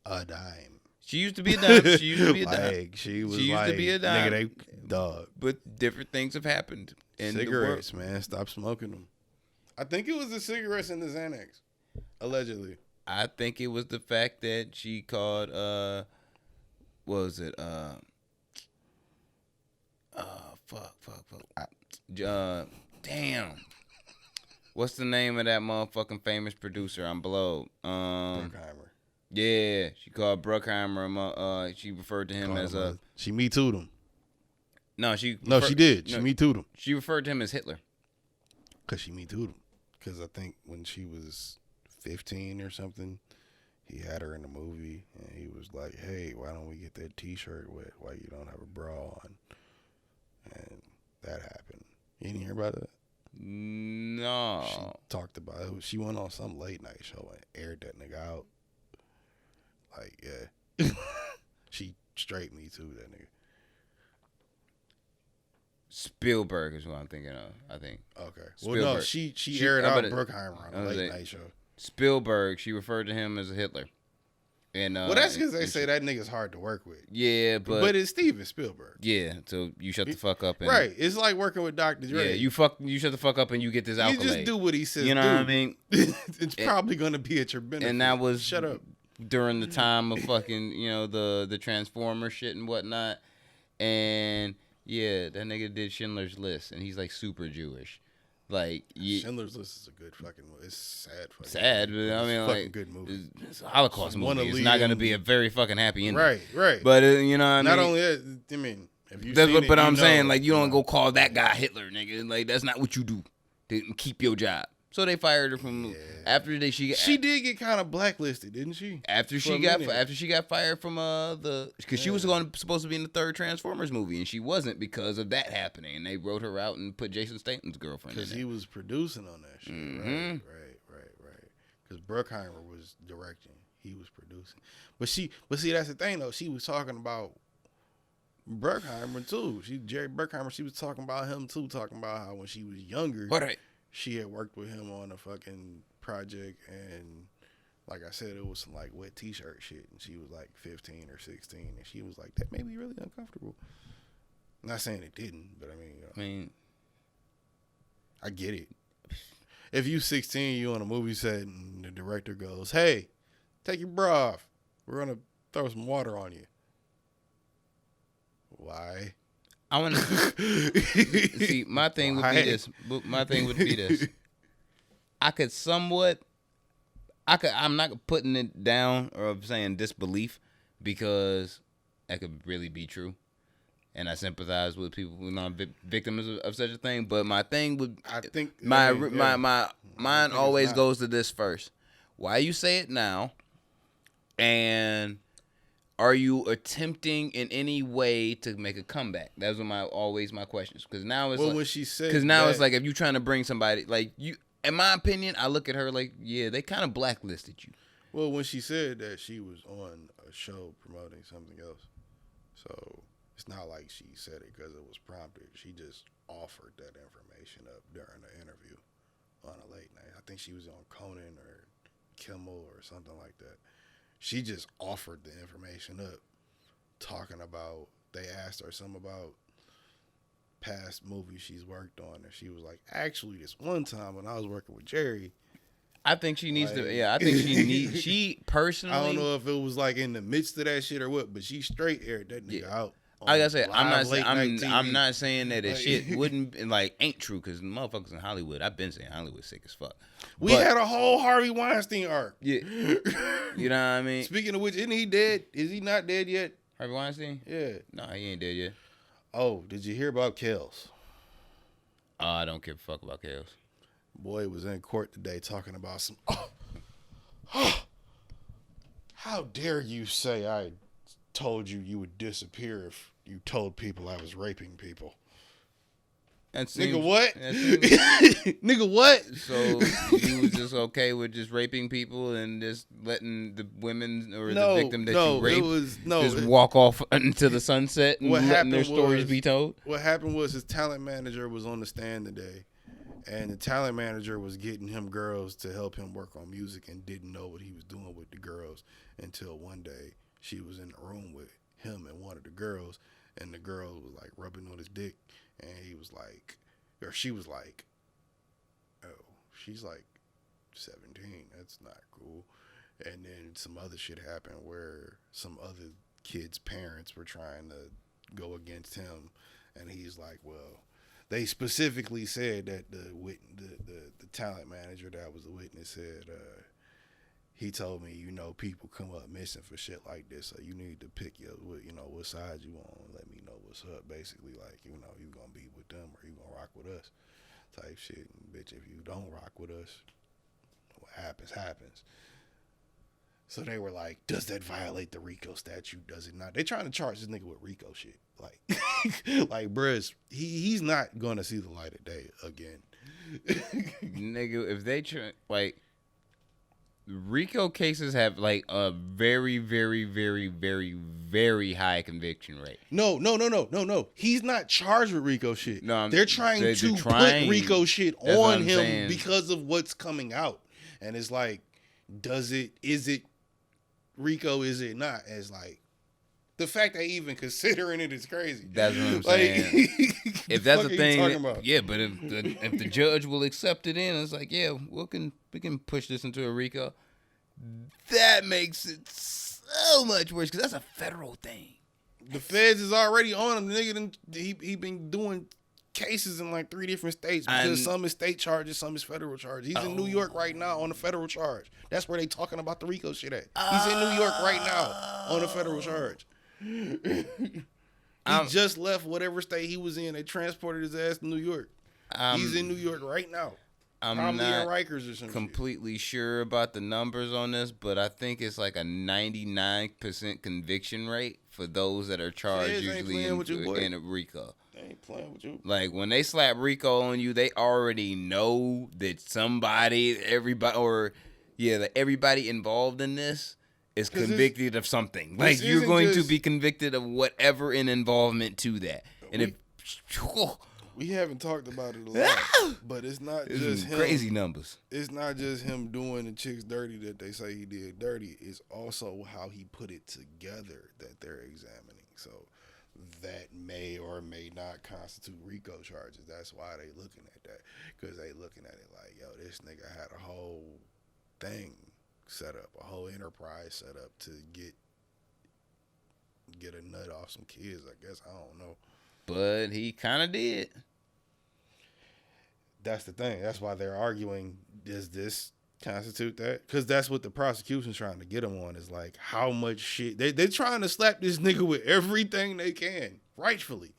a dime. She used to be a dime. She used to be a dime. She used to be a dime. Nigga, they dog. But different things have happened. In cigarettes, man. Stop smoking them. I think it was the cigarettes and the Xanax. Allegedly. I think it was the fact that she called, what was it? Damn. What's the name of that motherfucking famous producer? I'm blowed. Bruckheimer. Yeah, she called Bruckheimer. She referred to him as a. She Me Too'd him. She did. She Me Too'd him. She referred to him as Hitler. Cause she Me Too'd him. Cause I think when she was 15 or something, he had her in the movie, and he was like, "Hey, why don't we get that T-shirt wet? Why you don't have a bra on?" And that happened. You didn't hear about that? No. She talked about it. She went on some late night show and aired that nigga out. Like, yeah. She straight Me Too, that nigga. Spielberg is what I'm thinking of, I think. Okay. Spielberg. Well, no, she aired out Bruckheimer on a late night show. Spielberg, she referred to him as a Hitler. And, well, that's because they say that nigga's hard to work with. Yeah, but it's Steven Spielberg. Yeah, so you shut the fuck up. And, right. It's like working with Dr. Dre. Yeah, you shut the fuck up and you get this accolade. You just do what he says. You know what I mean? It's probably going to be at your benefit. And that was shut up during the time of fucking the Transformer shit and whatnot. And yeah, that nigga did Schindler's List, and he's like super Jewish. Like Schindler's List is a good fucking movie. It's sad. Sad, but I mean, like, good movie. It's a Holocaust movie. It's not going to be a very fucking happy ending. Right. But you know what I mean? Not only that, I mean, if you but I'm saying, like, you don't go call that guy Hitler, nigga. Like, that's not what you do. To keep your job. So they fired her from after she did get kind of blacklisted, didn't she? After she got fired from because she was supposed to be in the third Transformers movie, and she wasn't because of that happening. And they wrote her out and put Jason Statham's girlfriend in because he was producing on that shit. Mm-hmm. Right. Because Bruckheimer was directing, he was producing. But see, that's the thing though. She was talking about Bruckheimer too. Jerry Bruckheimer. She was talking about him too, talking about how when she was younger. She had worked with him on a fucking project, and like I said, it was some like wet T-shirt shit, and she was like 15 or 16, and she was like, that made me really uncomfortable. I'm not saying it didn't, but I mean, I get it. If you 16, you on a movie set, and the director goes, "Hey, take your bra off. We're gonna throw some water on you." Why? I want to see. My thing would be this. I'm not putting it down or saying disbelief because that could really be true, and I sympathize with people who are victims of such a thing. But my thing would, I think my I mind think always it's not. goes to this first. Why you say it now? And are you attempting in any way to make a comeback? That was always my questions. Because now it's when she said because now that, it's like if you're trying to bring somebody like you. In my opinion, I look at her like, yeah, they kind of blacklisted you. well, when she said that she was on a show promoting something else, so it's not like she said it because it was prompted. She just offered that information up during the interview on a late night. I think she was on Conan or Kimmel or something like that. She just offered the information up, talking about, they asked her something about past movies she's worked on, and she was like, actually, this one time when I was working with Jerry, I think she needs like, to. Yeah, I think she personally. I don't know if it was like in the midst of that shit or what, but she straight aired that nigga out. Like I said, I'm not saying I'm not saying that the shit wouldn't like ain't true because motherfuckers in Hollywood. I've been saying Hollywood's sick as fuck. We had a whole Harvey Weinstein arc. Yeah, you know what I mean. Speaking of which, isn't he dead? Is he not dead yet? Harvey Weinstein? Yeah. No, he ain't dead yet. Oh, did you hear about Kels? I don't give a fuck about chaos. Boy was in court today talking about some. How dare you say I told you you would disappear if you told people I was raping people? Nigga, what? Nigga, what? So you was just okay with just raping people and just letting the women or the victim that you raped just walk off into the sunset and letting their stories be told? What happened was his talent manager was on the stand today, and the talent manager was getting him girls to help him work on music and didn't know what he was doing with the girls until one day she was in the room with him and one of the girls, and the girl was like rubbing on his dick, and he was like, or she was like, oh, she's like 17. That's not cool. And then some other shit happened where some other kids' parents were trying to go against him, and he's like, well, they specifically said that the talent manager that was the witness said, he told me, people come up missing for shit like this, so you need to pick what side you on and let me know what's up. Basically, like, you gonna be with them or you gonna rock with us type shit. And bitch, if you don't rock with us, what happens. So they were like, does that violate the RICO statute? Does it not? They trying to charge this nigga with RICO shit. Like, like, bruh, he's not gonna see the light of day again. Nigga, if they try, like, RICO cases have like a very, very, very, very, very high conviction rate. No. He's not charged with RICO shit. No, they're trying to put RICO shit on him because of what's coming out. And it's like, is it RICO? Is it not? It's like, the fact they even considering it is crazy. That's what I'm saying. If that's a thing, yeah. But if the judge will accept it in, it's like, yeah, we can push this into a RICO. That makes it so much worse because that's a federal thing. The feds is already on him. The nigga, he been doing cases in like 3 different states because some is state charges, some is federal charges. He's in New York right now on a federal charge. That's where they talking about the RICO shit at. He's in New York right now on a federal charge. He just left whatever state he was in. They transported his ass to New York. He's in New York right now. I'm probably not in Rikers or something. Completely sure about the numbers on this, but I think it's like a 99% conviction rate for those that are charged usually in a RICO. They ain't playing with you. Like when they slap RICO on you, they already know that everybody involved in this is convicted of something. Like you're going to be convicted of whatever in involvement to that. And we haven't talked about it a lot, but it's not just him. Crazy numbers. It's not just him doing the chicks dirty that they say he did dirty. It's also how he put it together that they're examining. So that may or may not constitute RICO charges. That's why they looking at that, because they looking at it like, yo, this nigga had a whole thing set up, a whole enterprise set up to get a nut off some kids, I guess. I don't know. But he kind of did. That's the thing. That's why they're arguing, does this constitute that? Because that's what the prosecution's trying to get him on, is like how much shit. They're trying to slap this nigga with everything they can. rightfully.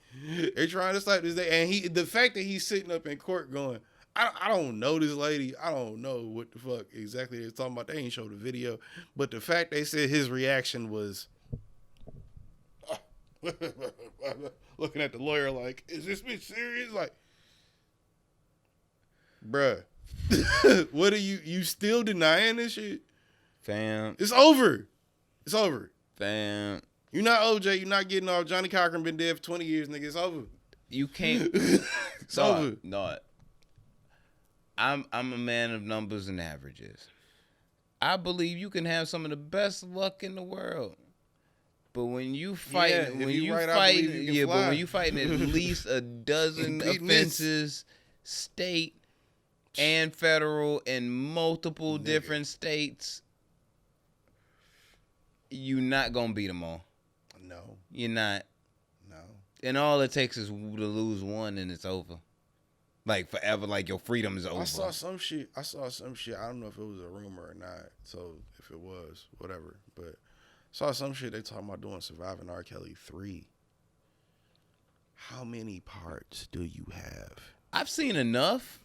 They're trying to stop this day, and the fact that he's sitting up in court going, I don't know this lady. I don't know what the fuck exactly they're talking about. They ain't showed the video, but the fact they said his reaction was looking at the lawyer like, is this bitch serious? Like, bruh, what are you still denying this shit? Fam. It's over. It's over. Fam. You're not OJ. You're not getting off. Johnny Cochran been dead for 20 years, nigga. It's over. You can't. It's over. No. I'm a man of numbers and averages. I believe you can have some of the best luck in the world. But when you fight, but when you fighting at least a dozen offenses, state and federal in multiple different states, you're not gonna beat them all. No. You're not. No. And all it takes is to lose one and it's over. Like forever, like your freedom is over. I saw some shit. I don't know if it was a rumor or not. So if it was, whatever. But saw some shit they talking about doing Surviving R. Kelly 3. How many parts do you have? I've seen enough.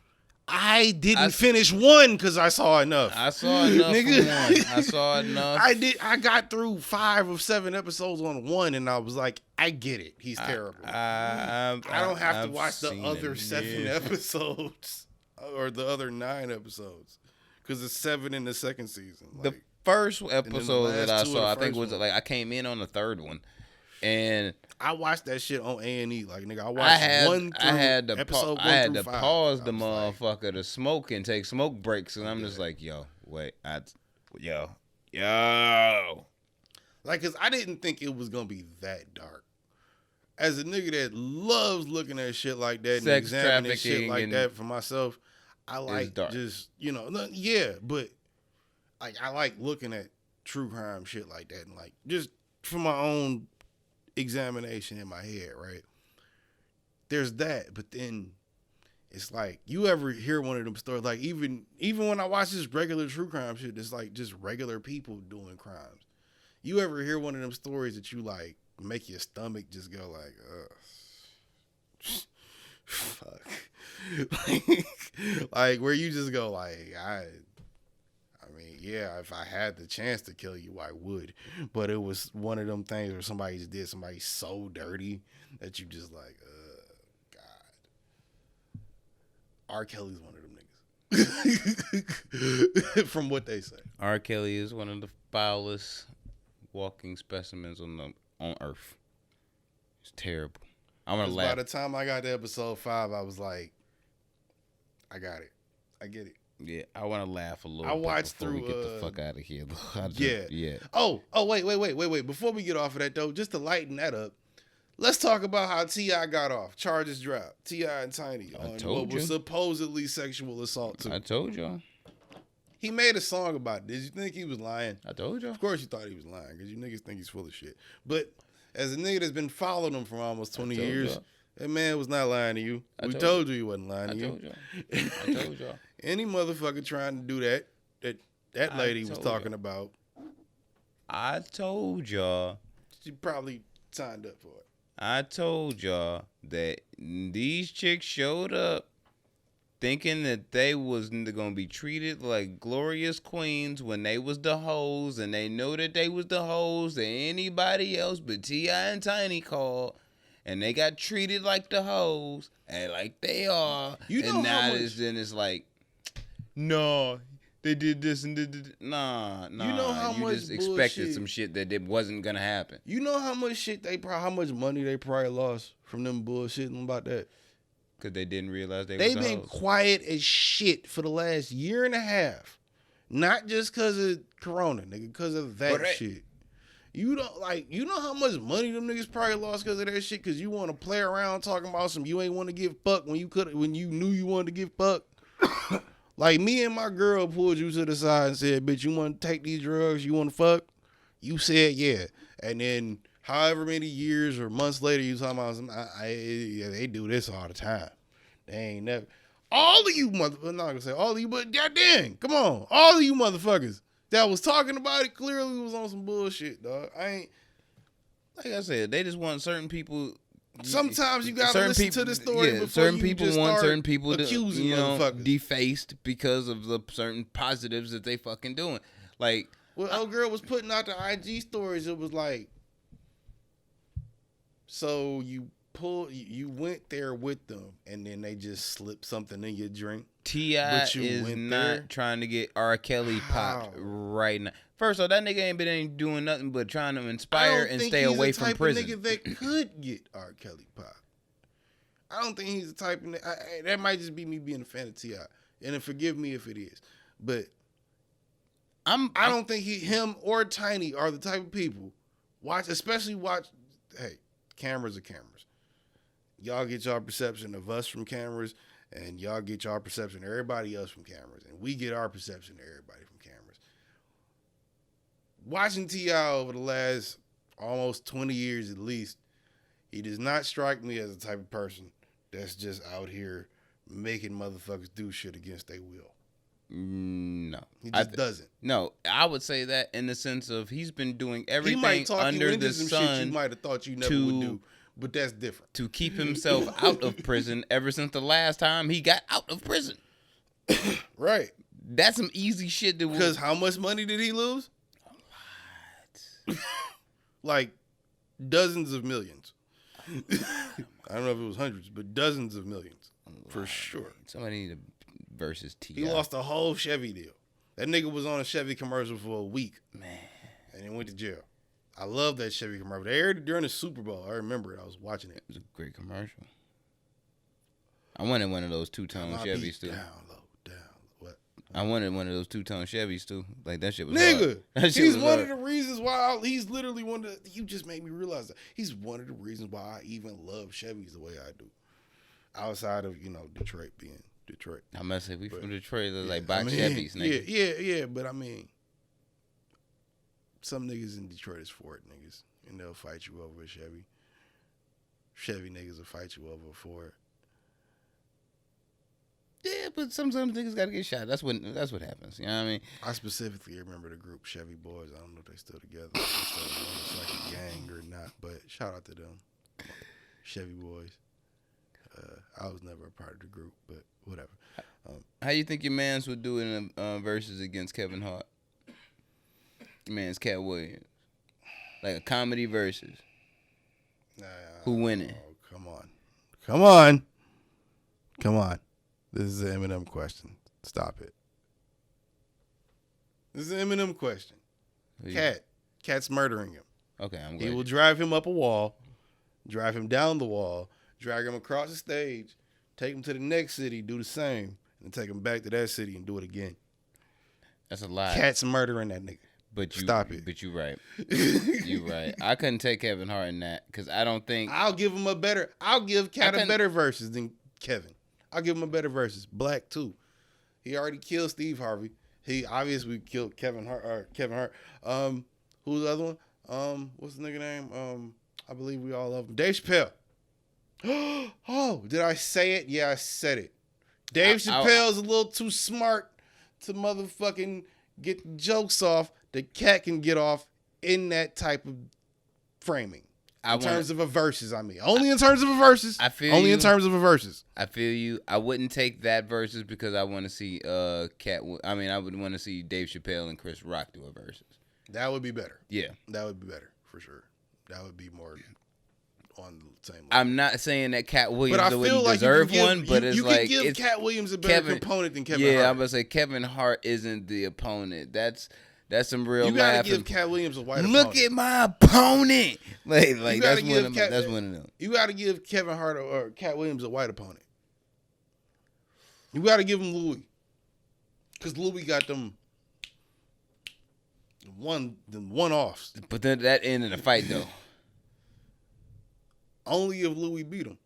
I didn't finish one because I saw enough. I saw enough for one. I saw enough. I got through 5 of 7 episodes on one, and I was like, I get it. He's terrible. I don't have to watch the other 7 episodes or the other 9 episodes because it's 7 in the second season. Like, the first episode that I saw, I think was one. like I came in on the third one, and I watched that shit on A&E. Like, nigga, I watched 1 through episode 1 I had through to 5. pause the motherfucker to smoke and take smoke breaks, and I'm just like, yo, wait, yo. Like, cause I didn't think it was gonna be that dark. As a nigga that loves looking at shit like that and examining shit like that for myself, I like just, but like I like looking at true crime shit like that and like just for my own examination in my head, right? There's that, but then it's like, you ever hear one of them stories, like even when I watch this regular true crime shit, it's like just regular people doing crimes. You ever hear one of them stories that you like make your stomach just go like, fuck. like where you just go like, I mean, yeah, if I had the chance to kill you, I would. But it was one of them things where somebody just did somebody so dirty that you just like, God. R. Kelly's one of them niggas. From what they say. R. Kelly is one of the foulest walking specimens on Earth. It's terrible. I'm gonna laugh. By the time I got to episode 5, I was like, I got it. I get it. Yeah, I want to laugh a little. I watched before through. We get the fuck out of here. Yeah. Oh, wait. Before we get off of that though, just to lighten that up, let's talk about how T.I. got off. Charges dropped. T.I. and Tiny on what was supposedly sexual assault too. I told y'all. He made a song about it. Did you think he was lying? I told y'all. Of course you thought he was lying because you niggas think he's full of shit. But as a nigga that's been following him for almost 20 years, that man was not lying to you. We told you he wasn't lying to you. I told y'all. Any motherfucker trying to do that lady was talking about. I told y'all. She probably signed up for it. I told y'all that these chicks showed up thinking that they was gonna be treated like glorious queens when they was the hoes, and they know that they was the hoes that anybody else but T.I. and Tiny called, and they got treated like the hoes and like they are. You know, and now how much... it's like, no, they did this and did nah. You know how you much just expected bullshit. some shit that it wasn't gonna happen. You know how much shit how much money they probably lost from them bullshitting about that. Because they didn't realize they They've been quiet as shit for the last year and a half. Not just because of Corona, nigga, because of that shit. You know how much money them niggas probably lost because of that shit? Because you want to play around talking about some you ain't want to give fuck when you knew you wanted to give fuck. Like me and my girl pulled you to the side and said, bitch, you want to take these drugs? You want to fuck? You said yeah. And then however many years or months later you talking about they do this all the time. They ain't never. All of you I'm not going to say all of you, but goddamn, come on. All of you motherfuckers that was talking about it clearly was on some bullshit, dog. Like I said, they just want certain people Sometimes you gotta listen to the story before certain you people just want start certain people to, accusing you know, motherfuckers. defaced because of the certain positives that they fucking doing. Like, when old girl was putting out the IG stories, it was like, so you went there with them, and then they just slipped something in your drink. T.I. is went not there? trying to get R. Kelly popped right now. First off, that nigga ain't doing nothing but trying to inspire and stay away from prison. I don't think he's the type of nigga that could get R. Kelly popped. I don't think he's the type of nigga. That might just be me being a fan of T.I. And then forgive me if it is. But I don't think him or Tiny are the type of people. Hey, cameras are cameras. Y'all get y'all perception of us from cameras, and y'all get y'all perception of everybody else from cameras. And we get our perception of everybody from cameras. Watching T.I. over the last almost 20 years at least, he does not strike me as the type of person that's just out here making motherfuckers do shit against their will. No. He just doesn't. No, I would say that in the sense of he's been doing everything he might talk under you into the some sun shit you might have thought you never would do, but that's different. to keep himself out of prison ever since the last time he got out of prison. Right. That's some easy shit to... Because how much money did he lose? A lot. Like dozens of millions. I don't know if it was hundreds, but dozens of millions. For sure. Somebody need to versus T.I. He lost a whole Chevy deal. That nigga was on a Chevy commercial for a week. Man. And then went to jail. I love that Chevy commercial. They aired it during the Super Bowl. I remember it. I was watching it. It was a great commercial. I wanted one of those two-tone Chevys too. Down low. What? I wanted one of those two-tone Chevys too. Like that shit was Nigga, hard. That shit he's was one hard. of the reasons why he's literally one of the, you just made me realize that. He's one of the reasons why I even love Chevys the way I do. Outside of, Detroit being Detroit. I'm gonna say we from Detroit, Yeah, like box Chevys, nigga. Yeah, but I mean, some niggas in Detroit is Ford niggas, and they'll fight you over a Chevy. Chevy niggas will fight you over a Ford. Yeah, but sometimes niggas gotta get shot. That's what happens. You know what I mean? I specifically remember the group Chevy Boys. I don't know if they still together. It's like a gang or not, but shout out to them. Chevy Boys. I was never a part of the group, but whatever. How you think your mans would do in a versus against Kevin Hart? Your man's Cat Williams. Like a comedy versus. Who winning? Oh, come on. This is an Eminem question. Stop it. This is an Eminem question. Cat's murdering him. Okay, I'm glad. He will drive him up a wall, drive him down the wall, drag him across the stage, take him to the next city, do the same, and take him back to that city and do it again. That's a lie. Cat's murdering that nigga. Stop it. But you right. You right. I couldn't take Kevin Hart in that because I don't think I'll give Cat a better versus than Kevin. I'll give him a better versus. Black too. He already killed Steve Harvey. He obviously killed Kevin Hart. Who's the other one? What's the nigga name? I believe we all love him. Dave Chappelle. Oh, did I say it? Yeah, I said it. Dave Chappelle's a little too smart to motherfucking get the jokes off that Cat can get off in that type of framing. In terms of a versus, I mean. Only in terms of a versus. I feel Only you. in terms of a versus. I feel you. I wouldn't take that versus because I want to see I would want to see Dave Chappelle and Chris Rock do a versus. That would be better. Yeah. That would be better, for sure. That would be more on the same level. I'm not saying that Cat Williams like wouldn't deserve one, but it's like you can give Cat Williams a better component than Kevin Hart. Yeah, I'm gonna say Kevin Hart isn't the opponent. That's some real. You gotta give Cat Williams a white opponent. Look at my opponent. Like that's one of them. You gotta give Kevin Hart or Cat Williams a white opponent. You gotta give him Louis, because Louis got them one-offs. But then that ended the fight though. Only if Louis beat him.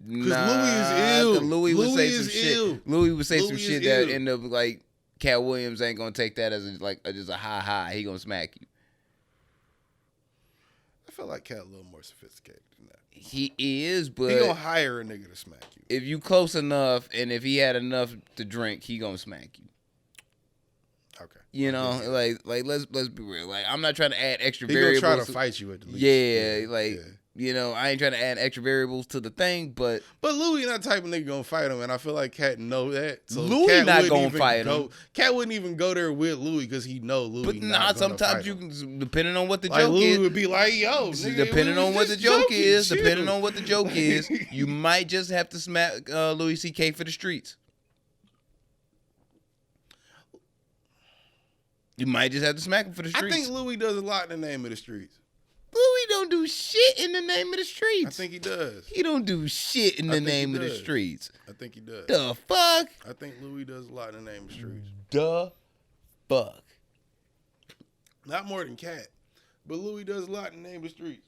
Because Louis is ill. Louis would say some ill. shit. Louis would say some Louis shit is that ill. end up like Cat Williams ain't gonna take that as just a high. He gonna smack you. I feel like Cat a little more sophisticated than that. He is, but He gonna hire a nigga to smack you. if you close enough and if he had enough to drink, he gonna smack you. Okay. You know, like let's be real. Like I'm not trying to add extra He gonna variables. try to fight you at the least. Yeah, You know, I ain't trying to add extra variables to the thing, but Louis not the type of nigga gonna fight him, and I feel like Cat know that. So Louis Cat not wouldn't gonna even fight him. Cat wouldn't even go there with Louis because he know Louis. But not gonna sometimes fight you him. can, depending on what the Like joke Louis is. would be like, "Yo, nigga, Depending we was on what the just joke joking, is, chill." depending on what the joke is, you might just have to smack Louis C.K. for the streets. You might just have to smack him for the streets. I think Louis does a lot in the name of the streets. Louis don't do shit in the name of the streets. I think he does. He don't do shit in the name of the streets. I think he does. The fuck? I think Louis does a lot in the name of the streets. The fuck? Not more than Cat, but Louis does a lot in the name of the streets.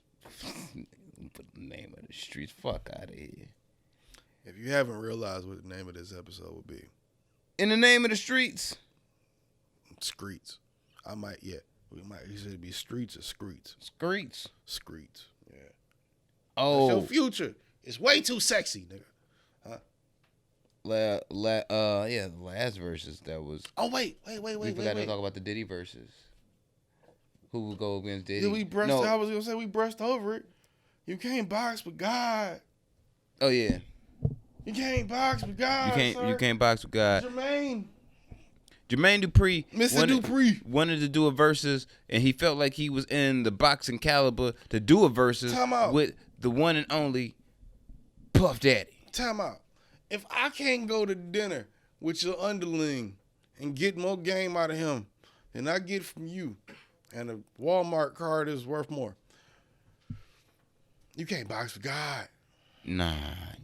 Put the name of the streets. Fuck out of here. If you haven't realized what the name of this episode would be, In the name of the streets. Skreets. We might either be Streets or Skreets. Skreets. Skreets. Yeah. Oh. That's your future. It's way too sexy, nigga. Huh? Yeah, the last verses that was. Oh wait. We forgot to talk about the Diddy verses. Who would go against Diddy? Yeah, I was gonna say we brushed over it. You can't box with God. Oh yeah. You can't box with God. You can't box with God. Jermaine Dupri, Mr. Dupree, wanted to do a versus, and he felt like he was in the boxing caliber to do a versus with the one and only Puff Daddy. Time out. If I can't go to dinner with your underling and get more game out of him than I get from you, and a Walmart card is worth more, you can't box with God. Nah,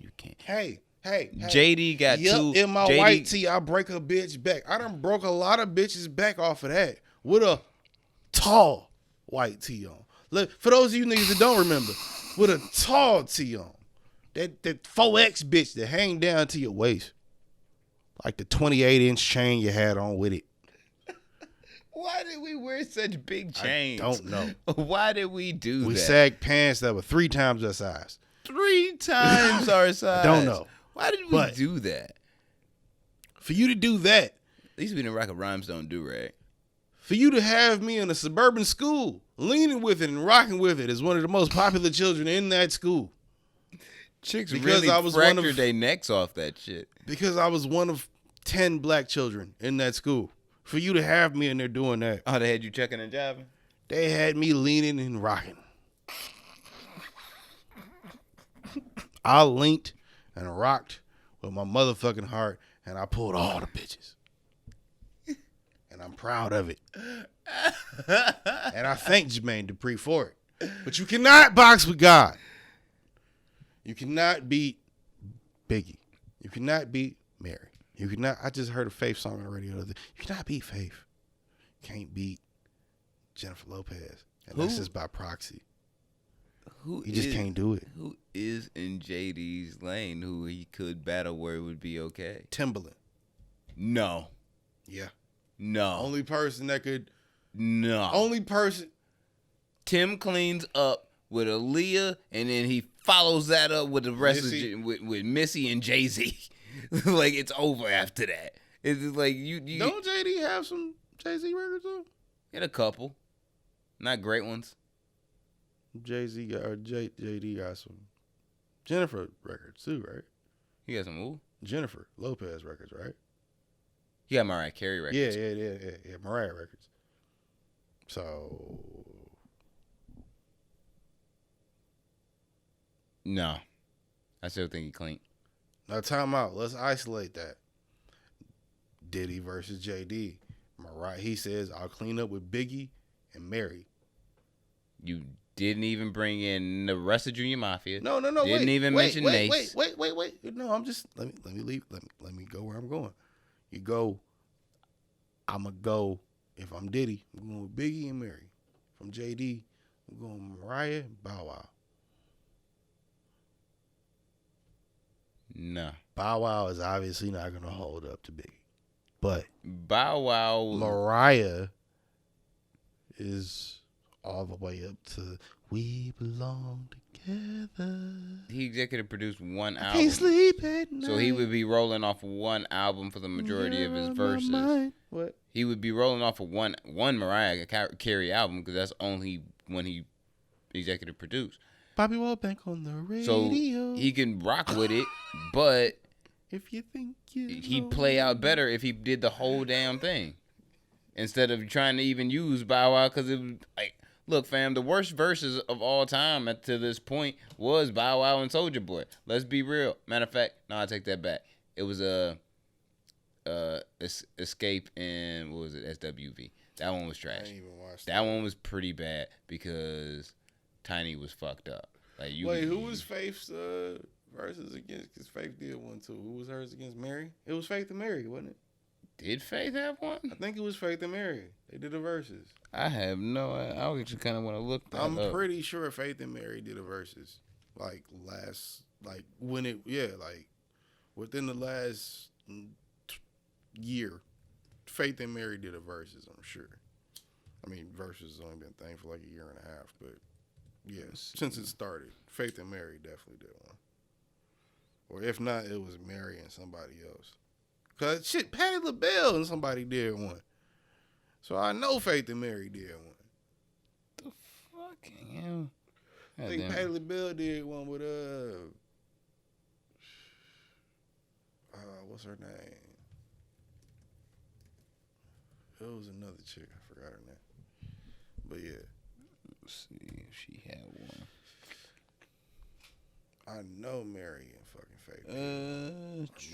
you can't. Hey. JD got two. In my white tee, I break a bitch back. I done broke a lot of bitches back off of that with a tall white tee on. Look, for those of you niggas that don't remember, with a tall tee on. That 4X bitch that hang down to your waist. Like the 28-inch chain you had on with it. Why did we wear such big chains? I don't know. Why did we do that? We sagged pants that were 3 times our size. 3 times our size. I don't know. Why did we do that? For you to do that. At least we didn't rock a rhinestone do-rag. For you to have me in a suburban school, leaning with it and rocking with it as one of the most popular children in that school. Chicks really fractured their necks off that shit. Because I was one of 10 black children in that school. For you to have me in there doing that. Oh, they had you checking and jiving? They had me leaning and rocking. I linked and rocked with my motherfucking heart, and I pulled all the bitches. And I'm proud of it. And I thank Jermaine Dupri for it. But you cannot box with God. You cannot beat Biggie. You cannot beat Mary. You cannot. I just heard a Faith song on the radio the other day. You cannot beat Faith. You can't beat Jennifer Lopez. And that's just by proxy. You just can't do it. Who is in JD's lane who he could battle where it would be okay? Timbaland. No. Yeah. No. Only person that could. No. Only person. Tim cleans up with Aaliyah, and then he follows that up with the rest with Missy and Jay-Z. Like, it's over after that. It's like you don't JD have some Jay-Z records on? He had a couple. Not great ones. JD got some Jennifer records too, right? He got some who? Jennifer Lopez records, right? He got Mariah Carey records. Yeah, Mariah records. So no, I still think he clean. Now time out. Let's isolate that. Diddy versus JD. Mariah, he says, I'll clean up with Biggie and Mary. You didn't even bring in the rest of Junior Mafia. No. Didn't even mention Nace. Wait. No, I'm just let me leave. Let me go where I'm going. You go. I'ma go. If I'm Diddy, I'm going with Biggie and Mary. From JD, I'm going with Mariah and Bow Wow. No. Bow Wow is obviously not gonna hold up to Biggie, but Bow Wow, Mariah is all the way up to We Belong Together. He executive produced one I album. can't sleep at night. So he would be rolling off one album for the majority of his verses. What? He would be rolling off of one Mariah Carey album because that's only when he executive produced. Bobby Wallbank on the radio. So he can rock with it, but if you think he'd play out better if he did the whole damn thing instead of trying to even use Bow Wow, because it was like, look, fam, the worst verses of all time to this point was Bow Wow and Soulja Boy. Let's be real. Matter of fact, no, I take that back. It was Escape and what was it? SWV. That one was trash. I didn't even watch that one was pretty bad because Tiny was fucked up. Like wait, who was Faith's verses against? Because Faith did one too. Who was hers against Mary? It was Faith and Mary, wasn't it? Did Faith have one? I think it was Faith and Mary. They did the verses. I have no. I actually kind of want to look that I'm up. pretty sure Faith and Mary did the verses. Like when it, like within the last year, Faith and Mary did a verses. I'm sure. I mean, verses has only been a thing for like a year and a half, but yes, since it started, Faith and Mary definitely did one. Or if not, it was Mary and somebody else. Cause shit, Patti LaBelle and somebody did one. So I know Faith and Mary did one. The fucking hell. I think Patti LaBelle did one with what's her name? It was another chick. I forgot her name. But yeah. Let's see if she had one. I know Mary and fucking Faith.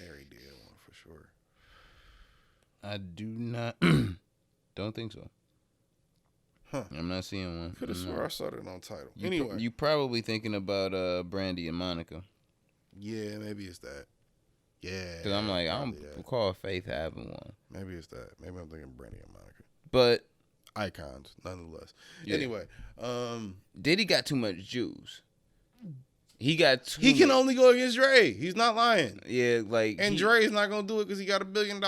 Mary did one for sure. I do not. Don't think so. Huh. I'm not seeing one. Could have swore I saw that on title. Anyway. You probably thinking about Brandy and Monica. Yeah, maybe it's that. Yeah. Because I'm like, I don't recall Faith having one. Maybe it's that. Maybe I'm thinking Brandy and Monica. But icons, nonetheless. Yeah. Anyway. Diddy got too much juice. He can only go against Dre. He's not lying. Yeah, like. And Dre's not going to do it because he got $1 billion.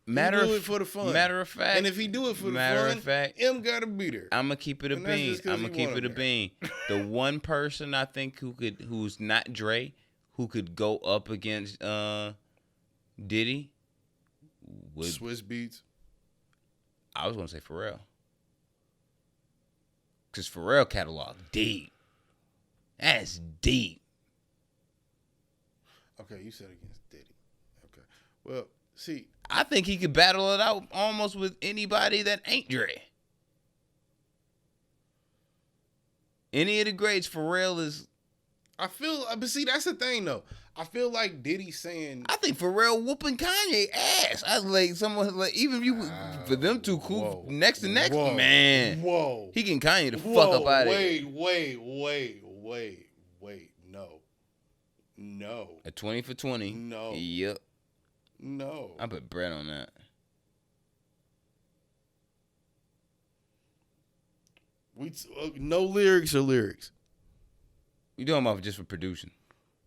Matter do it for the fun. Matter of fact. And if he do it for the fun, M got to be there. I'm going to keep it a bean. The one person I think who's not Dre, who could go up against Diddy would Swiss Beats. I was going to say Pharrell. Because Pharrell catalog deep. That's deep. Okay, you said against Diddy. Okay. Well, see, I think he could battle it out almost with anybody that ain't Dre. Any of the greats, Pharrell is. But see, that's the thing though. I feel like Diddy's saying. I think Pharrell whooping Kanye ass. I like someone like even you for them two cool next to next man. Whoa. He can Kanye the fuck up out of it. Wait. No. A 20 for 20. No. Yep. No. I put bread on that. No lyrics or lyrics. You talking about just for producing?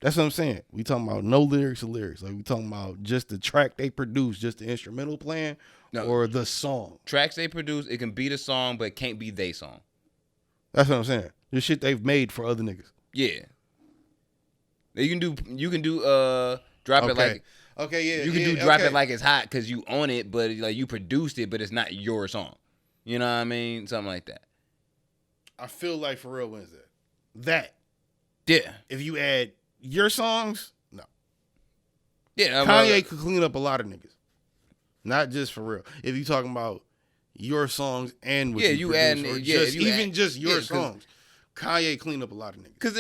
That's what I'm saying. We talking about no lyrics or lyrics. Like we talking about just the track they produce, just the instrumental playing, or the song. Tracks they produce, it can be the song, but it can't be they song. That's what I'm saying. The shit they've made for other niggas. Yeah. You can do drop it like. Okay, yeah. You can do drop it like it's hot because you own it, but like you produced it, but it's not your song. You know what I mean? Something like that. I feel like Pharrell wins that. Yeah. If you add your songs, no. Yeah. Kanye could clean up a lot of niggas. Not just Pharrell. If you talking about your songs and what you produce, or just your songs. Kanye cleaned up a lot of niggas. Because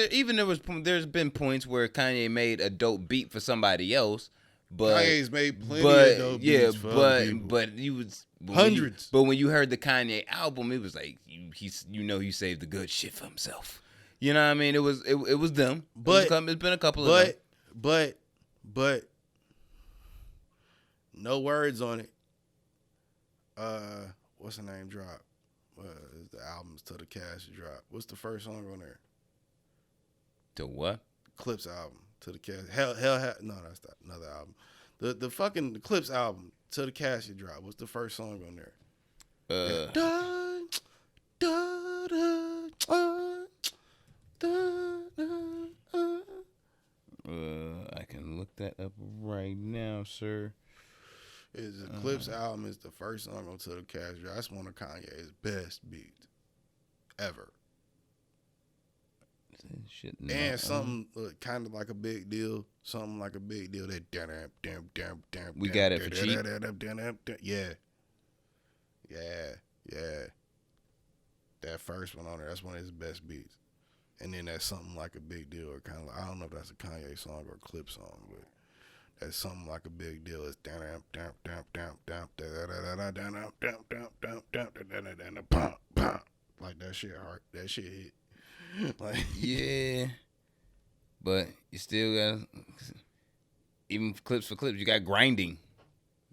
there's been points where Kanye made a dope beat for somebody else, but Kanye's made plenty of dope beats for other people. But he was hundreds. But when you heard the Kanye album, it was like he saved the good shit for himself. You know what I mean? It was them. But it's been a couple of them. But no words on it. What's the name drop? The albums to the cash drop. What's the first song on there? To what? Clips album to the cash. No, that's not another album. The fucking Clips album to the cash drop. What's the first song on there? I can look that up right now, sir. Is the Clips album is the first song on To the Cash Drop. That's one of Kanye's best beats ever. shit. And something kind of like a big deal. Something like a big deal. That We got it for cheap. Yeah. That first one on there, that's one of his best beats. And then that's something like a big deal, or kind of like, I don't know if that's a Kanye song or a Clip song, but that's something like a big deal. It's like that shit hard. That shit hit. Like Yeah, but you still got even clips for clips. You got grinding.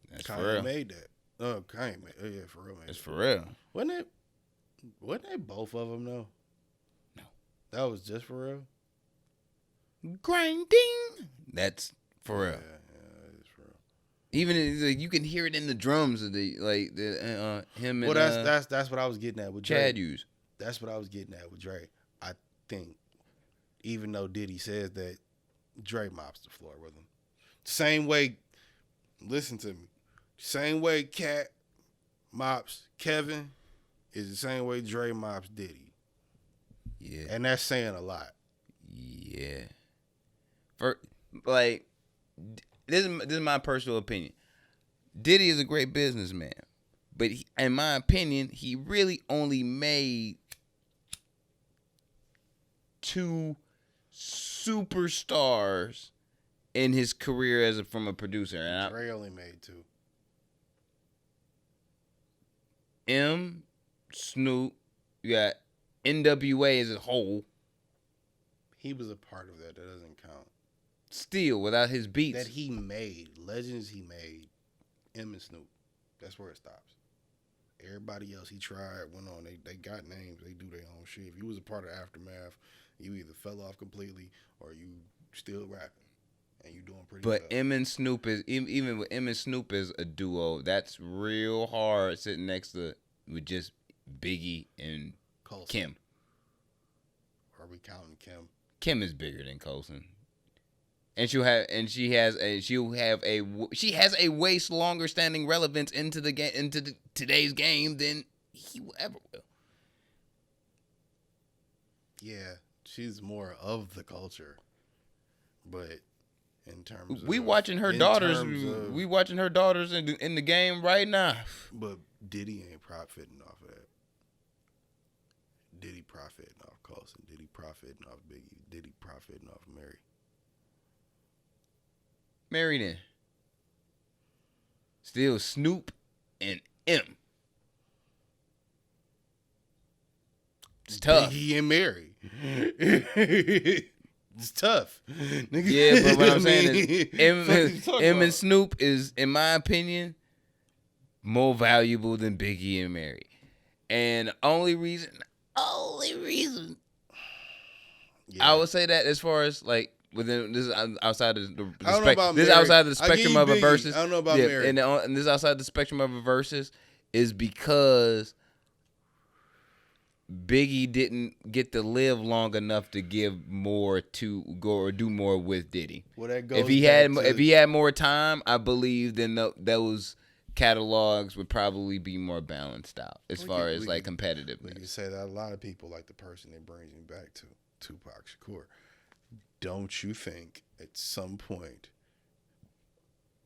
That's for Kanye real. made that. Oh, Kanye made. Oh yeah, for real. That's for real. Wasn't it both of them though? No, that was just for real. Grinding. That's for real. Yeah, it's for real. Even you can hear it in the drums of the him and that's what I was getting at with Chad Dre. Hughes. That's what I was getting at with Dre. I think even though Diddy says that, Dre mops the floor with him. Same way, listen to me. Same way Cat mops Kevin is the same way Dre mops Diddy. Yeah. And that's saying a lot. Yeah. For like, this is my personal opinion. Diddy is a great businessman, but in my opinion, he really only made 2 superstars in his career from a producer. And Dre only made 2. Snoop, you got NWA as a whole. He was a part of that. That doesn't count. Still, without his beats. That he made. Legends he made. And Snoop. That's where it stops. Everybody else he tried, went on. They got names. They do their own shit. If you was a part of Aftermath, you either fell off completely or you still rapping. And you doing pretty well. But and Snoop is, even with and Snoop as a duo, that's real hard sitting next to with just Biggie and Coulson. Kim. Are we counting Kim? Kim is bigger than Coulson. And she has a way longer standing relevance into the game, into today's game than he ever will. Yeah, she's more of the culture, but in terms we of, watching her daughters in the game right now. But Diddy ain't profiting off of that. Diddy profiting off Coulson. Diddy profiting off Biggie. Diddy profiting off Mary. Mary then. Still Snoop and M. It's tough. Biggie and Mary. It's tough. Yeah, but what I'm saying is M and Snoop is, in my opinion, more valuable than Biggie and Mary. And only reason I would say that, as far as like within this is outside of the spectrum of a versus. I don't know about Mary. And this is outside the spectrum of a versus is because Biggie didn't get to live long enough to give more to go or do more with Diddy. Well, that goes if he had more time, I believe then those catalogs would probably be more balanced out as far as competitiveness. We can say that a lot of people like the person that brings me back to Tupac Shakur. Don't you think at some point,